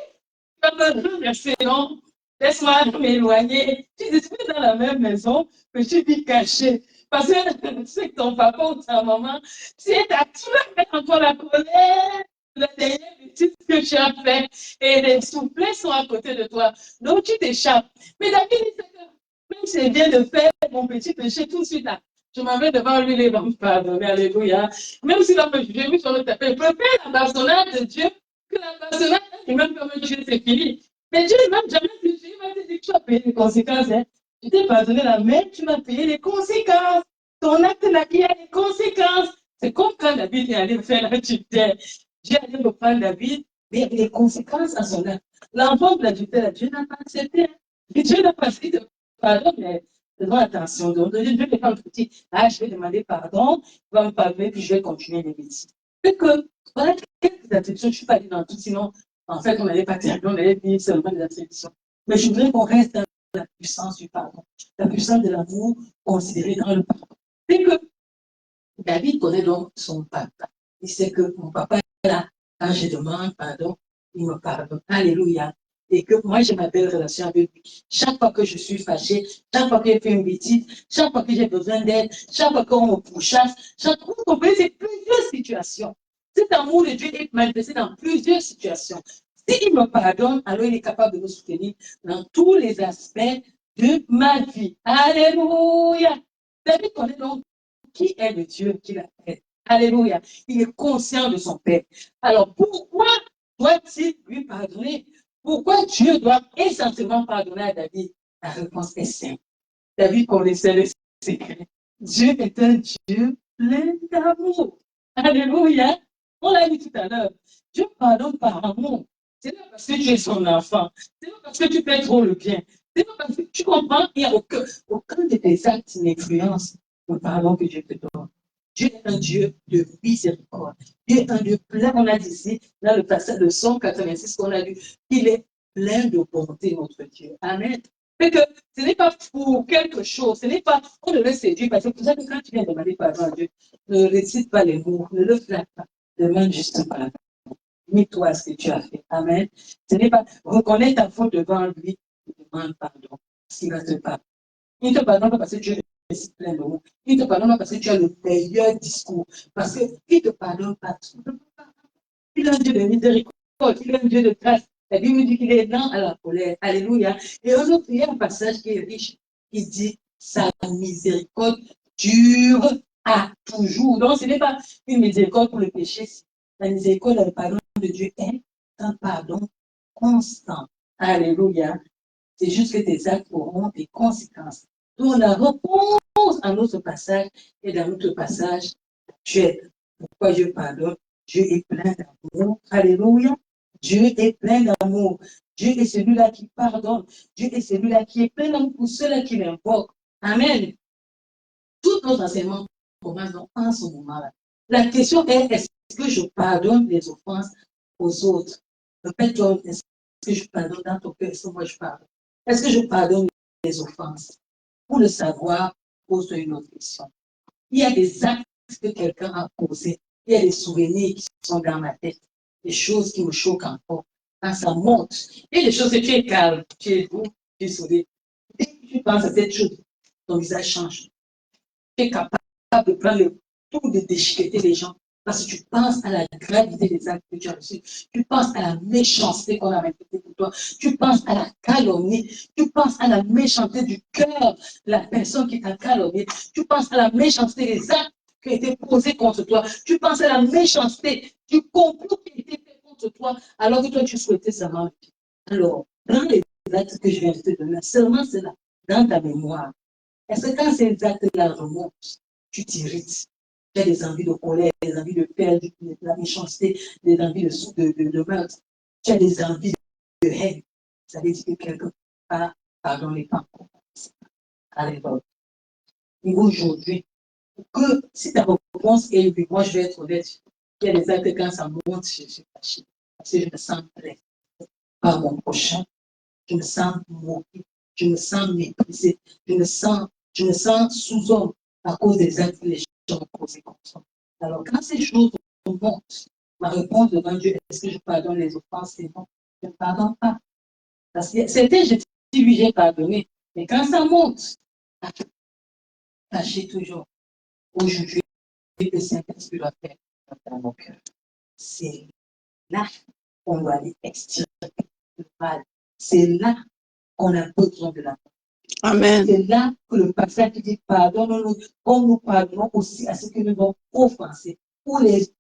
Merci, non. Laisse-moi m'éloigner. Tu dis, tu es dans la même maison, mais tu vis caché. Parce que tu sais que ton papa ou ta maman, si elle t'a tué encore la colère, la dernière bêtise que tu as fait, et les soufflets sont à côté de toi. Donc tu t'échappes. Mais David dit que même si je viens de faire mon petit péché tout de suite là, je m'en vais devant lui, les vents pardonner, alléluia. Même si l'on peut juger, lui, sur le tapis, je préfère la bastonnade de Dieu que la bastonnade, et même comme Dieu, c'est fini. Mais Dieu ne m'a jamais dit, il m'a dit que tu as payé les conséquences. Hein. Je t'ai pardonné la main, tu m'as payé les conséquences. Ton acte là qui a des conséquences. C'est comme quand David est allé faire l'adultère. Dieu allait reprendre David, mais il y avait des conséquences à son acte. L'enfant de l'adultère, Dieu n'a pas accepté. Et Dieu n'a pas dit de pardon, mais faisons attention. Donc, Dieu n'est pas petit. Ah, je vais demander pardon, il va me pardonner, puis je vais continuer les bêtises. C'est que, voilà quelques attributions, je ne suis pas allée dans tout, sinon, en fait, on n'allait pas terminer, on allait dire seulement des attributions. Mais je voudrais qu'on reste dans la puissance du pardon, la puissance de l'amour considérée dans le pardon. C'est que David connaît donc son papa. Il sait que mon papa est là. Quand je demande pardon, il me pardonne. Alléluia. Et que moi, j'ai ma belle relation avec lui. Chaque fois que je suis fâchée, chaque fois que j'ai fait une bêtise, chaque fois que j'ai besoin d'aide, chaque fois qu'on me pourchasse, chaque fois qu'on peut, c'est plusieurs situations. Cet amour de Dieu est manifesté dans plusieurs situations. S'il me pardonne, alors il est capable de me soutenir dans tous les aspects de ma vie. Alléluia. David connaît donc qui est le Dieu qui l'appelle. Alléluia. Il est conscient de son Père. Alors, pourquoi doit-il lui pardonner? Pourquoi Dieu doit essentiellement pardonner à David? La réponse est simple. David connaissait le secret. Dieu est un Dieu plein d'amour. Alléluia. On l'a dit tout à l'heure. Dieu pardonne par amour. C'est pas parce que tu es son enfant. C'est pas parce que tu fais trop le bien. C'est pas parce que tu comprends qu'il n'y a aucun de tes actes n'influence le pardon que Dieu te donne. Dieu est un Dieu de miséricorde. Dieu est un Dieu plein, on a dit ici, dans le passage de Psaume 86 qu'on a lu, il est plein de bonté, notre Dieu. Amen. C'est que ce n'est pas pour quelque chose, ce n'est pas, on ne le séduit pas. C'est pour ça que quand tu viens demander pardon à Dieu, ne récite pas les mots, ne le flatte pas, demande juste pardon. Dis-toi ce que tu as fait. Amen. Ce n'est pas reconnaître ta faute devant lui, demande pardon. Parce qu'il va te pardonner. Il ne te pardonne pas parce que Dieu récite plein de mots. Il ne te pardonne pas parce que tu as le meilleur discours. Parce qu'il ne te pardonne pas tout. Il est un Dieu de miséricorde, il est un Dieu de grâce. La Bible dit qu'il est lent à la colère. Alléluia. Et aujourd'hui, il y a un passage qui est riche. Il dit, sa miséricorde dure à toujours. Donc, ce n'est pas une miséricorde pour le péché. La miséricorde et le pardon de Dieu est un pardon constant. Alléluia. C'est juste que tes actes auront des conséquences. Donc, la réponse à notre passage et dans notre passage actuel. Pourquoi Dieu pardonne? Dieu est plein d'amour. Alléluia. Dieu est plein d'amour. Dieu est celui-là qui pardonne. Dieu est celui-là qui est plein d'amour pour ceux-là qui l'invoquent. Amen. Tous nos enseignements commencent donc en ce moment-là. La question est, est-ce que je pardonne les offenses aux autres? Répète-toi, est-ce que je pardonne dans ton cœur? Est-ce que moi je pardonne? Est-ce que je pardonne les offenses? Pour le savoir, pose-toi une autre question. Il y a des actes que quelqu'un a posés. Il y a des souvenirs qui sont dans ma tête. Des choses qui me choquent encore. Quand ça monte. Il y a des choses que tu es calme, tu es doux, tu es sourire. Dès que tu penses à cette chose, ton visage change. Tu es capable de prendre le tour de déchiqueter les gens. Parce que tu penses à la gravité des actes que tu as reçus. Tu penses à la méchanceté qu'on a répétée pour toi. Tu penses à la calomnie. Tu penses à la méchanceté du cœur de la personne qui t'a calomnié. Tu penses à la méchanceté des actes qui ont été posés contre toi. Tu penses à la méchanceté du complot qui a été fait contre toi alors que toi tu souhaitais sa mort. Alors, dans les actes que je viens de te donner, seulement cela, dans ta mémoire. Est-ce que quand ces actes-là remontent, tu t'irrites? Tu as des envies de colère, des envies de perdre, de la méchanceté, des envies de meurtre. Tu as des envies de haine. Ça veut dire que quelque part, pardon, les pas à l'époque. Et aujourd'hui, que si ta réponse est oui, moi je vais être honnête, il y a des actes quand ça monte, je suis fâché. Parce que je me sens prêt par mon prochain. Je me sens moqué, je me sens méprisé, je me sens sous-homme à cause des actes que les gens ont posés contre moi. Alors, quand ces choses montent, ma réponse devant Dieu, est-ce que je pardonne les offenses? C'est non, je ne pardonne pas. Parce que c'était, je dis oui, j'ai pardonné. Mais quand ça monte, tâchez toujours. Aujourd'hui, le Saint-Esprit doit faire dans nos cœurs. C'est là qu'on doit aller extirper le mal. C'est là qu'on a besoin de la. Amen. C'est là que le passage dit pardonne-nous, comme nous pardonnons aussi à ceux qui nous ont offensés, ou les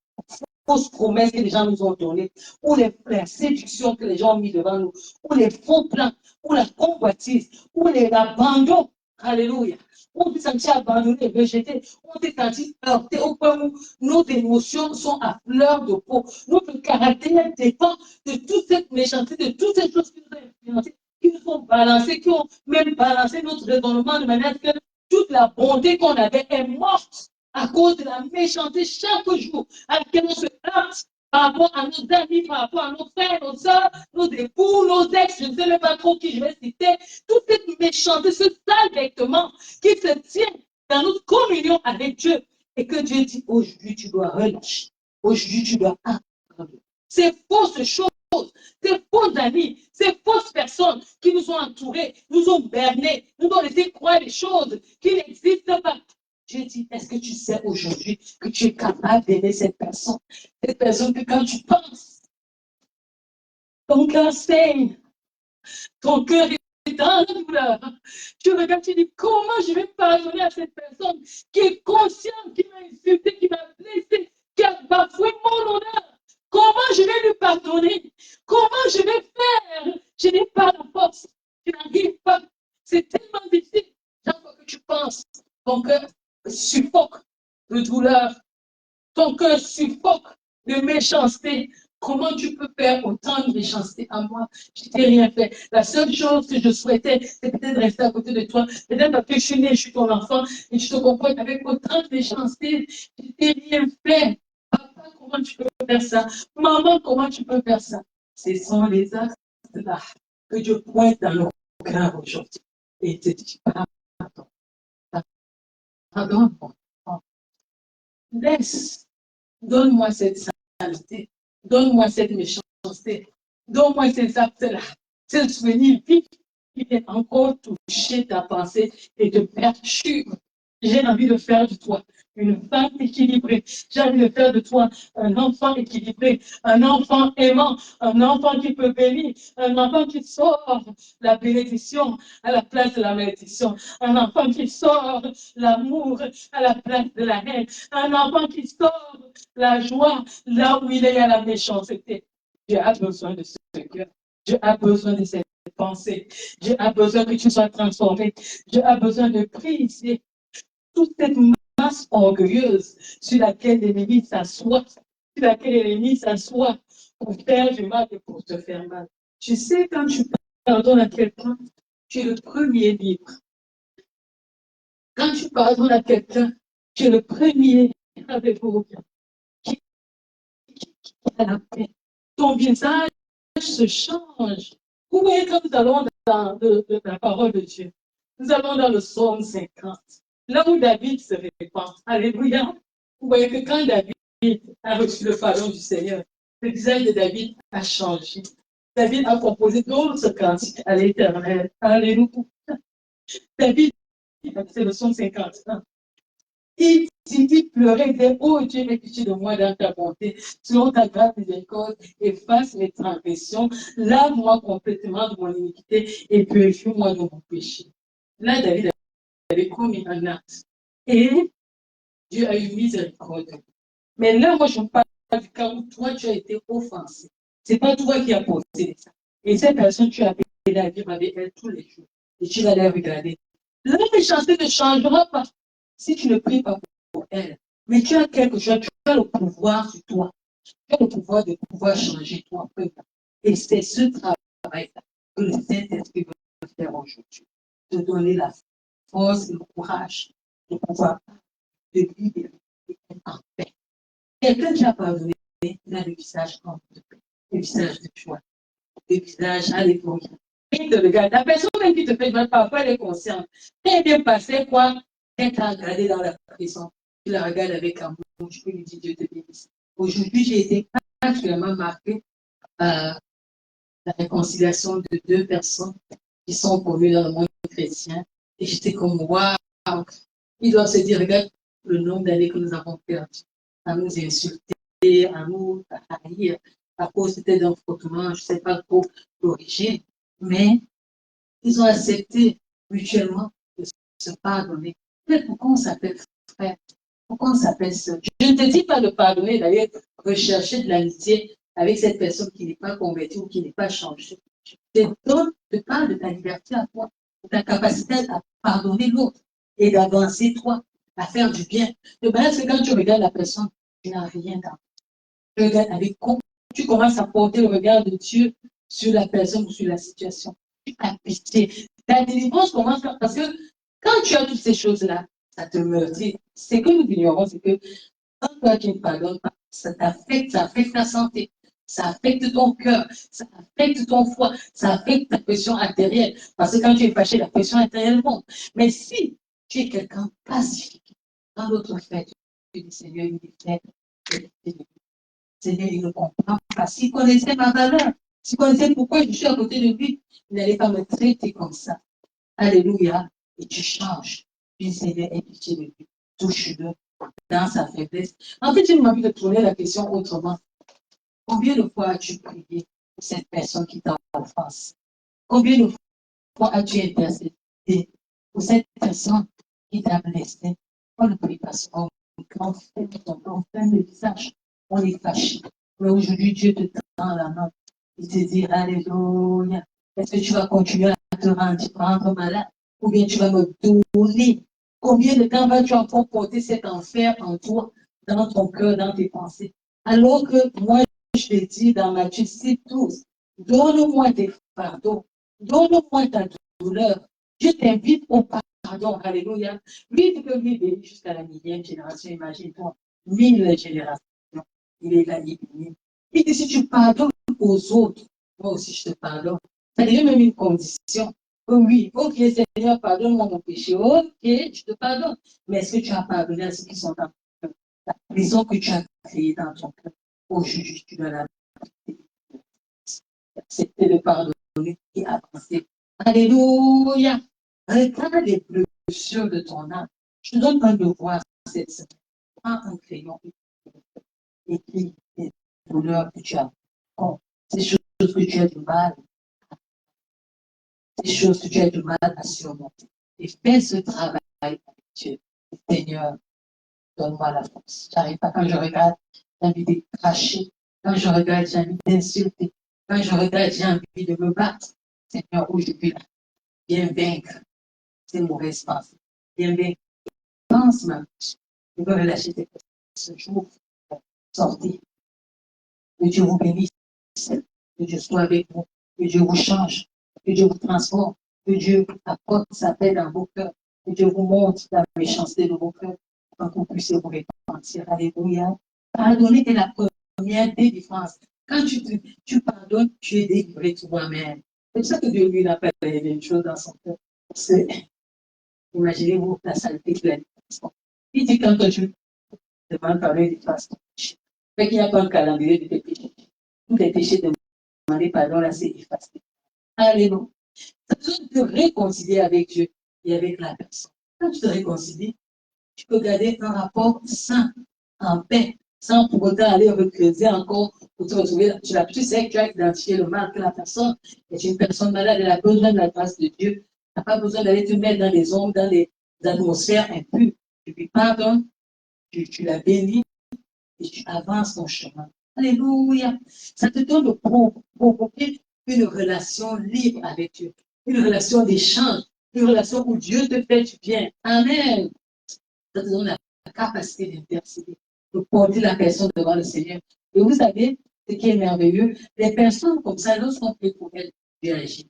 fausses promesses que les gens nous ont données, ou les séductions que les gens ont mis devant nous, ou les faux plans, ou la convoitise, ou l'abandon. Alléluia. On s'est senti abandonné, rejeté, on s'est senti heurté au point où nos émotions sont à fleur de peau. Notre caractère dépend de toute cette méchanceté, de toutes ces choses qui nous ont influencés, qui nous ont balancé, qui ont même balancé notre raisonnement de manière que toute la bonté qu'on avait est morte à cause de la méchanceté chaque jour à laquelle on se heurte par rapport à nos amis, par rapport à nos frères, nos soeurs, nos époux, nos ex, je ne sais même pas trop qui je vais citer, toute cette méchanceté, ce sale vêtement qui se tient dans notre communion avec Dieu et que Dieu dit aujourd'hui tu dois relâcher, aujourd'hui tu dois apprendre. Ces fausses choses, ces faux amis, ces fausses personnes qui nous ont entourés, nous ont bernés, nous ont laissé croire des choses qui n'existent pas. Dieu dit, est-ce que tu sais aujourd'hui que tu es capable d'aimer cette personne que quand tu penses, ton cœur saigne, ton cœur est dans la douleur. Tu regardes, tu dis, comment je vais pardonner à cette personne qui est consciente, qui m'a insulté, qui m'a blessé, qui a bafoué mon honneur. Comment je vais lui pardonner? Comment je vais faire? Je n'ai pas la force. Je n'arrive pas. C'est tellement difficile. Chaque fois que tu penses, ton cœur suffoque de douleur. Ton cœur suffoque de méchanceté. Comment tu peux faire autant de méchanceté à moi? Je t'ai rien fait. La seule chose que je souhaitais, c'est peut-être rester à côté de toi. Peut-être parce que je suis né, je suis ton enfant, et je te comportes avec autant de méchanceté. Je t'ai rien fait. Papa, comment tu peux faire ça? Maman, comment tu peux faire ça? Ce sont les actes-là que Dieu pointe dans nos cœurs aujourd'hui. Et il te dit, pardon. Pardonne-moi. Laisse. Donne-moi cette saleté. Donne-moi cette méchanceté. Donne-moi ces actes-là. Ces souvenirs vifs qui viennent encore toucher ta pensée et te perturber. J'ai envie de faire de toi une femme équilibrée. J'ai envie de faire de toi un enfant équilibré, un enfant aimant, un enfant qui peut bénir, un enfant qui sort la bénédiction à la place de la malédiction, un enfant qui sort l'amour à la place de la haine, un enfant qui sort la joie là où il est à la méchanceté. Dieu a besoin de ce cœur. Dieu a besoin de cette pensée. Dieu a besoin que tu sois transformé. Dieu a besoin de briser toute cette masse orgueilleuse sur laquelle l'ennemi s'assoit, pour faire du mal et pour te faire mal. Tu sais, quand tu pardonnes à quelqu'un, tu es le premier libre. Quand tu pardonnes à quelqu'un, tu es le premier avec vous qui a la paix. Ton visage se change. Vous voyez, quand nous allons dans la parole de Dieu, nous allons dans le psaume 50, là où David se répand. Alléluia. Vous voyez que quand David a reçu le pardon du Seigneur, le visage de David a changé. David a composé d'autres cantiques à l'Éternel. Alléluia. David, c'est le psaume 50. Il Sylvie pleurait et disait, oh Dieu, aie pitié de moi dans ta bonté, selon ta grâce miséricorde, efface mes transgressions, lave-moi complètement de mon iniquité et purifie-moi de mon péché. Là, David avait commis un acte et Dieu a eu miséricorde. Mais là, moi, je me parle du cas où toi, tu as été offensé. C'est pas toi qui as posé ça. Et cette personne, tu as appelé à vivre avec elle tous les jours. Et tu vas la regarder. La méchanceté ne changera pas si tu ne pries pas pour elle. Mais tu as quelque chose, tu as le pouvoir sur toi. Tu as le pouvoir de pouvoir changer toi. Et c'est ce travail-là que le Saint-Esprit veut faire aujourd'hui. Te donner la force et le courage de pouvoir te libérer en paix. Quelqu'un qui a pardonné, il a le visage en paix, le visage de joie, le visage, alléluia. Et te regarde, la personne même qui te fait mal, parfois elle est consciente. Elle est bien passée, quoi, elle t'a regardé dans la prison. Tu la regardes avec amour, je peux lui dire Dieu te bénisse. Aujourd'hui, j'ai été particulièrement marquée par la réconciliation de deux personnes qui sont connues dans le monde chrétien. Et j'étais comme, waouh, ils doivent se dire, regarde le nombre d'années que nous avons perdu à nous insulter, à nous haïr, à cause peut-être d'un frottement, je ne sais pas trop l'origine, mais ils ont accepté mutuellement de se pardonner. Mais pourquoi on s'appelle frère? Pourquoi on s'appelle sœur? Je ne te dis pas de pardonner, d'aller rechercher de l'amitié avec cette personne qui n'est pas convertie ou qui n'est pas changée. Je te parle de ta liberté à toi, de ta capacité à pardonner l'autre et d'avancer toi, à faire du bien. De manière que quand tu regardes la personne, tu n'as rien dans. Tu regardes avec quoi tu commences à porter le regard de Dieu sur la personne ou sur la situation. Tu as pitié. La délivrance commence parce que quand tu as toutes ces choses-là, ça te meurtrit. C'est que nous ignorons, c'est que quand toi tu ne pardonnes pas, ça affecte ta santé, ça affecte ton cœur, ça affecte ton foie, ça affecte ta pression artérielle. Parce que quand tu es fâché, la pression artérielle monte. Mais si tu es quelqu'un pacifique, quand l'autre fait, tu dis Seigneur, il est faible, Seigneur, il ne comprend pas. S'il connaissait ma valeur, s'il connaissait pourquoi je suis à côté de lui, il n'allait pas me traiter comme ça. Alléluia. Et tu changes. Puis Seigneur, aie pitié de lui. Touche-le dans sa faiblesse. En fait, j'ai envie de tourner la question autrement. Combien de fois as-tu prié pour cette personne qui t'a offensé? Combien de fois as-tu intercédé pour cette personne qui t'a blessé? On ne prie pas souvent. Quand on fait le visage, on est fâché. Mais aujourd'hui, Dieu te tend la main. Il te dit, Alléluia. Est-ce que tu vas continuer à te rendre malade? Ou bien tu vas me donner? Combien de temps vas-tu encore porter cet enfer en toi, dans ton cœur, dans tes pensées? Alors que moi, je te dis dans Matthieu 6:12, donne-moi tes pardons, donne-moi ta douleur. Je t'invite au pardon. Alléluia. Lui, tu peux vivre jusqu'à la millième génération, imagine-toi. 1000 générations. Il est là, il est béni. Il dit, si tu pardonnes aux autres, moi aussi je te pardonne. Ça devient même une condition. Oh oui, ok, Seigneur, pardonne-moi mon péché. Ok, je te pardonne. Mais est-ce que tu as pardonné à ceux qui sont dans ton cœur? La prison que tu as créée dans ton cœur, aujourd'hui, tu dois la accepter de pardonner et avancer. Alléluia. Regarde les blessures de ton âme. Je te donne un devoir cette semaine. Prends un crayon et écris les douleurs que tu as. Oh, ces choses que tu as du mal, ces choses que tu as du mal à surmonter. Et fais ce travail avec Dieu. Seigneur, donne-moi la force. J'arrive pas quand je regarde, j'ai envie de cracher. Quand je regarde, j'ai envie d'insulter. Quand je regarde, j'ai envie de me battre. Seigneur, aujourd'hui, viens vaincre ces mauvaises pensées. Viens vaincre. Pense ma vie. Je veux relâcher tes pensées ce jour. Sortez. Que Dieu vous bénisse. Que Dieu soit avec vous. Que Dieu vous change. Que Dieu vous transforme. Que Dieu apporte sa paix dans vos cœurs. Que Dieu vous montre la méchanceté de vos cœurs. Pour que vous puissiez vous repentir. Alléluia. Pardonner est la première délivrance. Quand tu pardonnes, tu es délivré toi-même. C'est pour ça que Dieu lui a pas une chose dans son cœur. Imaginez-vous la saleté de la délivrance. Il dit quand tu demandes pardon, il efface ton péché. Fait qu'il n'y a pas un calendrier de tes péchés. Tous les péchés demandés pardon, là, c'est effacé. Alléluia. Ça te réconcilier avec Dieu et avec la personne. Quand tu te réconcilies, Tu peux garder un rapport sain, en paix, sans pour autant aller recreuser encore pour te retrouver. Tu sais que tu as identifié le mal, que la personne est une personne malade, elle a besoin de la grâce de Dieu. Tu n'as pas besoin d'aller te mettre dans les ombres, dans les atmosphères impures. Tu lui pardonnes, tu la bénis et tu avances ton chemin. Alléluia. Ça te donne de provoquer une relation libre avec Dieu, une relation d'échange, une relation où Dieu te fait du bien. Amen. Ça te donne la capacité d'intercéder, de porter la personne devant le Seigneur. Et vous savez, ce qui est merveilleux, les personnes comme ça, lorsqu'on prie pour elles, Dieu agit.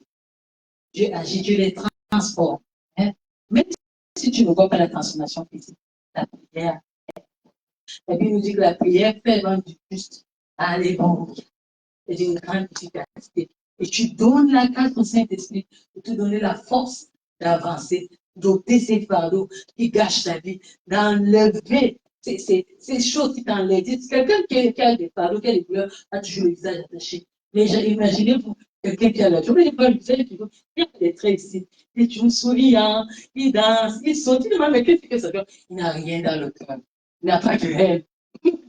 Dieu agit, Dieu les transforme. Hein? Même si tu ne vois pas la transformation physique, la prière. La Bible nous dit que la prière fait vendre du juste. Alléluia. C'est une grande efficacité. Et tu donnes la grâce au Saint-Esprit pour te donner la force d'avancer, d'ôter ces fardeaux qui gâchent ta vie, d'enlever ces choses qui t'enlèvent. Quelqu'un qui a des fardeaux, qui a des douleurs, a toujours le visage attaché. Mais imaginez-vous, quelqu'un qui a la joie, il a le visage qui il a des traits ici. Il est toujours souriant, il danse, il saute, il demande, mais qu'est-ce que ça fait? Il n'a rien dans le cœur. Il n'a pas de haine.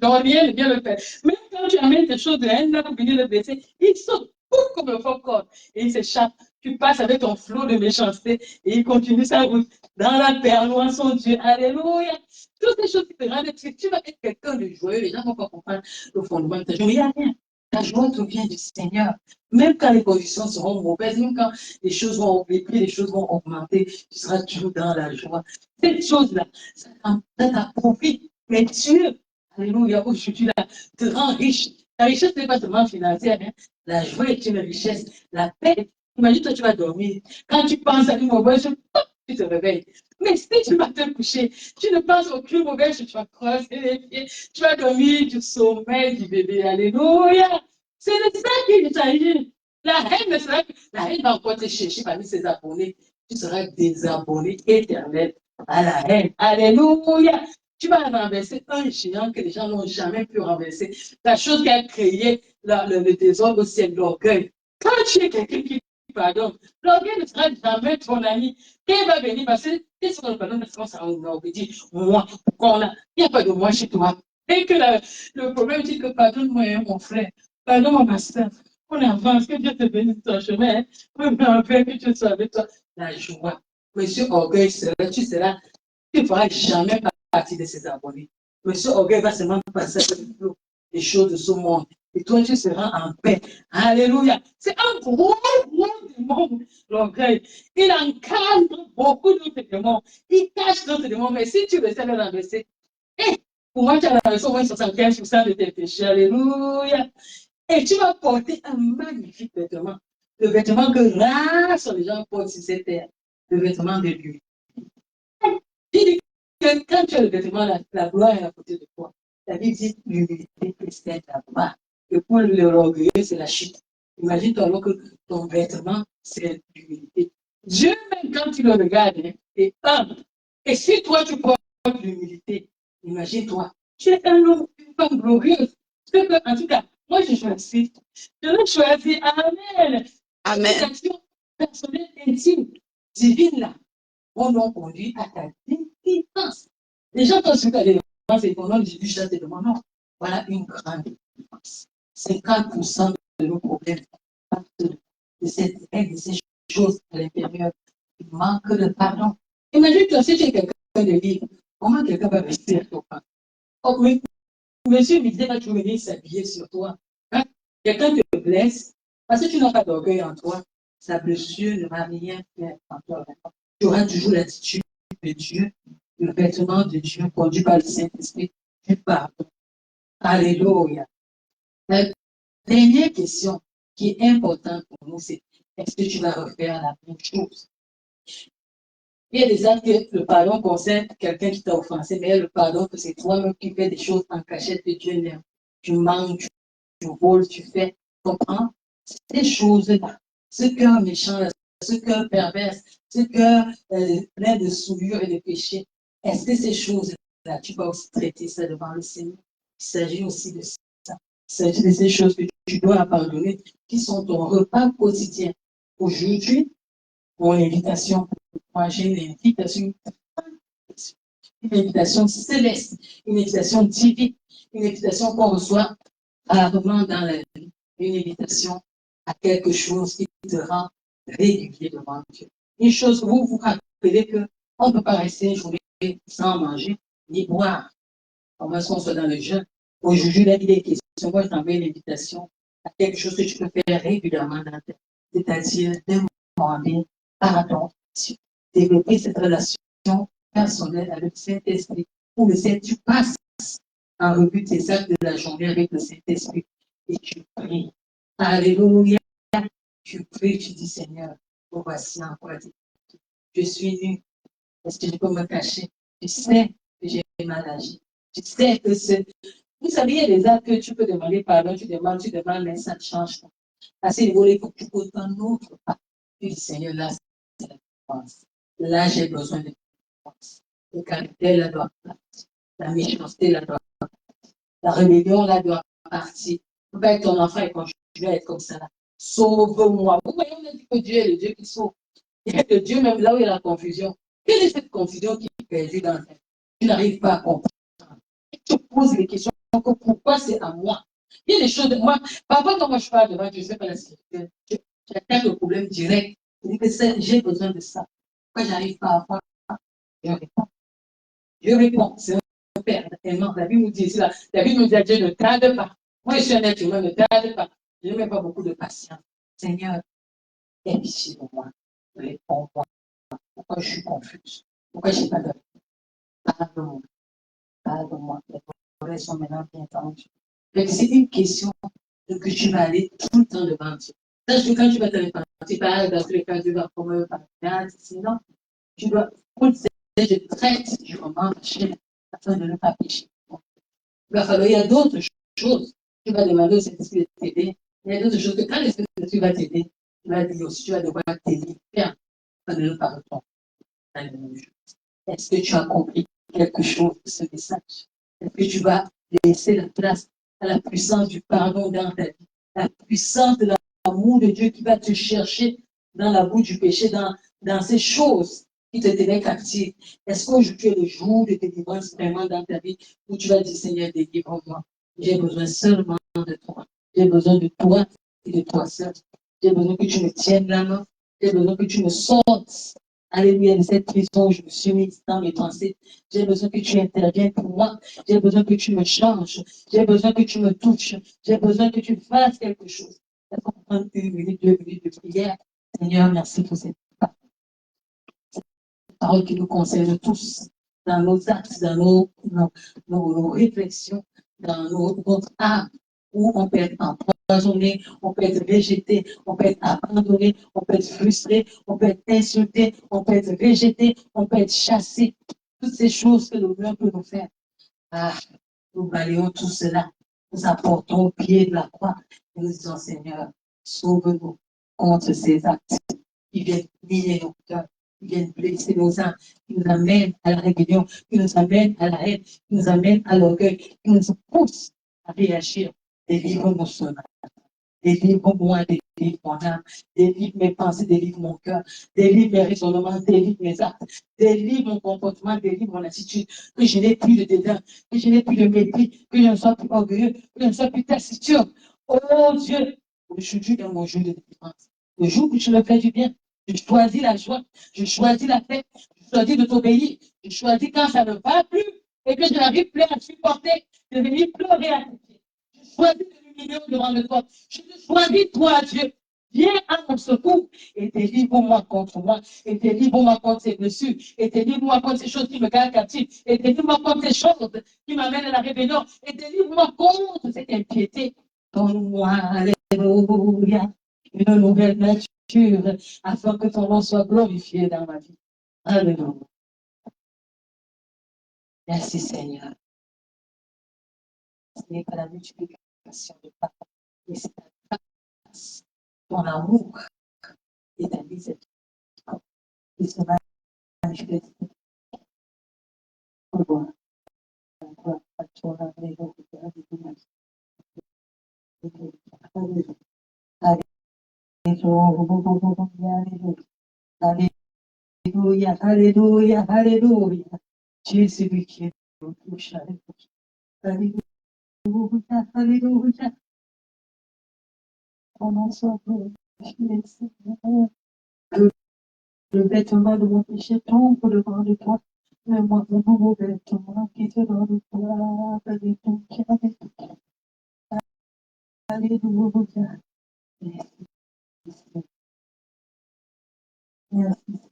Donc, rien ne vient le faire. Même quand tu amènes des choses de haine là pour venir le blesser, il saute comme le popcorn et il s'échappe. Tu passes avec ton flot de méchanceté et il continue sa route dans la paix, en louant son Dieu. Alléluia. Toutes ces choses qui te rendent, tu vas être quelqu'un de joyeux. Les gens ne vont pas comprendre le fondement de ta joie. Mais il n'y a rien. Ta joie te vient du Seigneur. Même quand les conditions seront mauvaises, même quand les choses vont augmenter, les choses vont augmenter, tu seras toujours dans la joie. Cette chose-là, ça t'approprie. Mais Dieu, alléluia, aujourd'hui, là, te rend riche. La richesse n'est pas seulement financière, hein. La joie est une richesse. La paix, imagine-toi, tu vas dormir. Quand tu penses à une mauvaise chose, tu te réveilles. Mais si tu vas te coucher, tu ne penses à aucune mauvaise chose, tu vas creuser les pieds, tu vas dormir du sommeil du bébé. Alléluia. C'est de ça qu'il s'agit. La haine va encore te chercher parmi ses abonnés. Tu seras désabonné éternel à la haine. Alléluia. Tu vas renverser un géant que les gens n'ont jamais pu renverser. La chose qui a créé le désordre, c'est l'orgueil. Quand tu es quelqu'un qui pardonne, l'orgueil ne sera jamais ton ami. Qui va venir parce que qu'est-ce qu'on pardonne parce qu'on s'orgueille. Moi, pourquoi on a, il n'y a pas de moi chez toi. Et que le problème dit que pardonne-moi, mon frère, pardonne-moi, ma soeur. On avance, que Dieu te bénisse ton chemin. Oui, mais en fait, que Dieu soit avec toi. La joie. Monsieur Orgueil, tu seras, tu ne feras jamais partie de ses abonnés. Monsieur Orgueil va seulement passer avec les choses de ce monde. Et toi, tu seras en paix. Alléluia. C'est un gros démon, l'orgueil. Il encadre beaucoup d'autres démons. Il cache d'autres démons. Mais si tu essaies de l'enlever, pour moi, tu as l'enlevé au moins 75% de tes péchés. Alléluia. Et tu vas porter un magnifique vêtement. Le vêtement que rares sont les gens portent sur cette terre. Le vêtement de lui. Il dit que quand tu as le vêtement, la gloire est à côté de toi. La Bible dit l'humilité précède la gloire. Et pour l'orgueil, c'est la chute. Imagine-toi alors que ton vêtement, c'est l'humilité. Dieu, même quand tu le regardes, est humble. Et si toi, tu portes l'humilité, imagine-toi, tu es un homme, une femme glorieuse. En tout cas, moi, je choisis. Je le choisis. Amen. Amen. Cette action personnelle, intime, divine, là, on nous conduit à ta délivrance. Les gens pensent que la délivrance est au nom de Jésus, ça c'est de mon nom. Voilà une grande délivrance. 50% de nos problèmes partent de ces choses à l'intérieur. Il manque de pardon. Imagine-toi si tu es quelqu'un de libre, comment quelqu'un va rester à ton pas? Oh, mais monsieur Midé va toujours venir s'habiller sur toi. Hein? Quelqu'un te blesse parce que tu n'as pas d'orgueil en toi. Sa blessure ne va rien faire en toi. Tu auras toujours l'attitude de Dieu, le vêtement de Dieu conduit par le Saint-Esprit du pardon. Alléluia. La dernière question qui est importante pour nous, c'est est-ce que tu vas refaire la même chose? Il y a des actes que le pardon concerne quelqu'un qui t'a offensé, mais le pardon que c'est toi-même qui fais des choses en cachette que Dieu n'aime. Tu manques, tu voles, tu fais. Comprends? Ces choses-là, ce cœur méchant, ce cœur pervers, ce cœur plein de souillure et de péché, est-ce que ces choses-là, tu vas aussi traiter ça devant le Seigneur? Il s'agit aussi de ça. Il s'agit de ces choses que tu dois abandonner, qui sont ton repas quotidien. Aujourd'hui, mon invitation, moi j'ai une invitation. une invitation céleste, une invitation divine, une invitation qu'on reçoit rarement dans la vie, une invitation à quelque chose qui te rend régulier devant Dieu. Une chose, vous vous rappelez qu'on ne peut pas rester une journée sans manger ni boire, au moins qu'on soit dans le jeûne. Aujourd'hui, là, il est question, moi, je t'envoie une invitation à quelque chose que tu peux faire régulièrement dans ta vie, c'est-à-dire demander pardon, développer cette relation personnelle avec le Saint-Esprit, où le Saint, tu passes en revue tes actes de la journée avec le Saint-Esprit et tu pries. Alléluia. Tu pries, tu dis Seigneur, voici encore. Je suis nu. Est-ce que je peux me cacher? Tu sais que j'ai mal agi. Tu sais que c'est. Vous savez, il y a des actes que tu peux demander pardon, tu demandes, mais ça ne change pas. À ce niveau-là, il faut que tu poses un autre pas. Tu dis Seigneur, là, c'est la défense. Là, j'ai besoin de défense. Le caractère, là, doit partir. La méchanceté, là, doit partir. La rébellion, là, doit partir. Faut pas être ton enfant et continuer à être comme ça, là. Sauve-moi. Vous voyez, on a dit que Dieu est le Dieu qui sauve. Et que Dieu, même là où il y a la confusion, quelle est cette confusion qui est perdue dans ta vie? Tu n'arrives pas à comprendre. Tu poses les questions que pourquoi c'est à moi. Il y a des choses de moi. Parfois, quand moi je parle devant Dieu, je ne sais pas la sécurité. J'attaque le problème direct. Je dis que j'ai besoin de ça. Pourquoi je n'arrive pas à voir? Je réponds. Je réponds. C'est un père. Tellement. La Bible nous dit cela. La Bible nous dit à Dieu ne tarde pas. Moi, je suis un être humain, ne tarde pas. Je n'ai même pas beaucoup de patience. Seigneur, aie pitié de moi. Réponds-moi. Pourquoi je suis confuse? Pourquoi je n'ai pas de réponse? Pardonne-moi. Pardonne-moi. Les problèmes sont maintenant bien tendus. C'est une question que tu vas aller tout le temps devant Dieu. Sache que quand tu vas te repentir, dans tous les cas, Dieu va promouvoir par grâce. Sinon, tu dois, pour dire, je traite du moment machin afin de ne pas pécher. Il va falloir, il y a d'autres choses. Tu vas demander au Saint-Esprit de t'aider. Il y a d'autres choses que quand l'Esprit va t'aider, tu vas dire aussi, tu vas devoir t'aider afin de ne pas retomber dans les mêmes choses. Est-ce que tu as compris quelque chose de ce message? Est-ce que tu vas laisser la place à la puissance du pardon dans ta vie, la puissance de l'amour de Dieu qui va te chercher dans la boue du péché, dans ces choses qui te tenaient captif? Est-ce qu'aujourd'hui est le jour de délivrance vraiment dans ta vie où tu vas dire Seigneur, délivre-moi. J'ai besoin seulement de toi. J'ai besoin de toi et de toi seul. J'ai besoin que tu me tiennes la main. J'ai besoin que tu me sortes. Alléluia, de cette prison où je me suis mise dans mes pensées. J'ai besoin que tu interviennes pour moi. J'ai besoin que tu me changes. J'ai besoin que tu me touches. J'ai besoin que tu fasses quelque chose. Est-ce qu'on prend 1 minute, 2 minutes de prière? Seigneur, merci pour cette parole qui nous concerne tous, dans nos actes, dans nos réflexions, dans notre âme, où on peut être empoisonné, on peut être rejeté, on peut être abandonné, on peut être frustré, on peut être insulté, on peut être rejeté, on peut être chassé. Toutes ces choses que le monde peut nous faire. Ah, nous balayons tout cela, nous apportons au pied de la croix et nous disons Seigneur, sauve-nous contre ces actes qui viennent lier nos cœurs, qui viennent blesser nos âmes, qui nous amènent à la rébellion, qui nous amènent à la haine, qui nous amènent à l'orgueil, qui nous poussent à réagir. Délivre-nous ce matin. Délivre-moi, délivre mon âme, délivre mes pensées, délivre mon cœur, délivre mes raisonnements, délivre mes actes, délivre mon comportement, délivre mon attitude, que je n'ai plus de dédain, que je n'ai plus de mépris, que je ne sois plus orgueilleux, que je ne sois plus taciturne. Oh Dieu, aujourd'hui est mon jour de délivrance. Le jour où tu me fais du bien, je choisis la joie, je choisis la paix, je choisis de t'obéir, je choisis quand ça ne va plus et que je n'arrive plus à supporter, de venir pleurer à tes pieds. Je choisis de m'humilier devant le corps. Je te choisis, toi, Dieu. Viens à mon secours et délivre-moi contre moi, et délivre-moi contre ces blessures, et délivre-moi contre ces choses qui me gardent captif, et délivre-moi contre ces choses qui m'amènent à la rébellion, et délivre-moi contre cette impiété. Donne-moi, alléluia, une nouvelle nature, afin que ton nom soit glorifié dans ma vie. Alléluia. Merci Seigneur. Ce n'est pas la multiplication de pardon, mais c'est ta grâce, ton amour et ta miséricorde qui se manifeste pour moi. Alléluia, alléluia, alléluia. Tu es celui qui est notre bouche. Alléluia. Alléluia. Ton nom soit glorifié, Seigneur. Le vêtement de mon péché tombe devant de toi. Le nouveau vêtement qui te donne toi. Alléluia. Alléluia. Merci, Seigneur. Merci,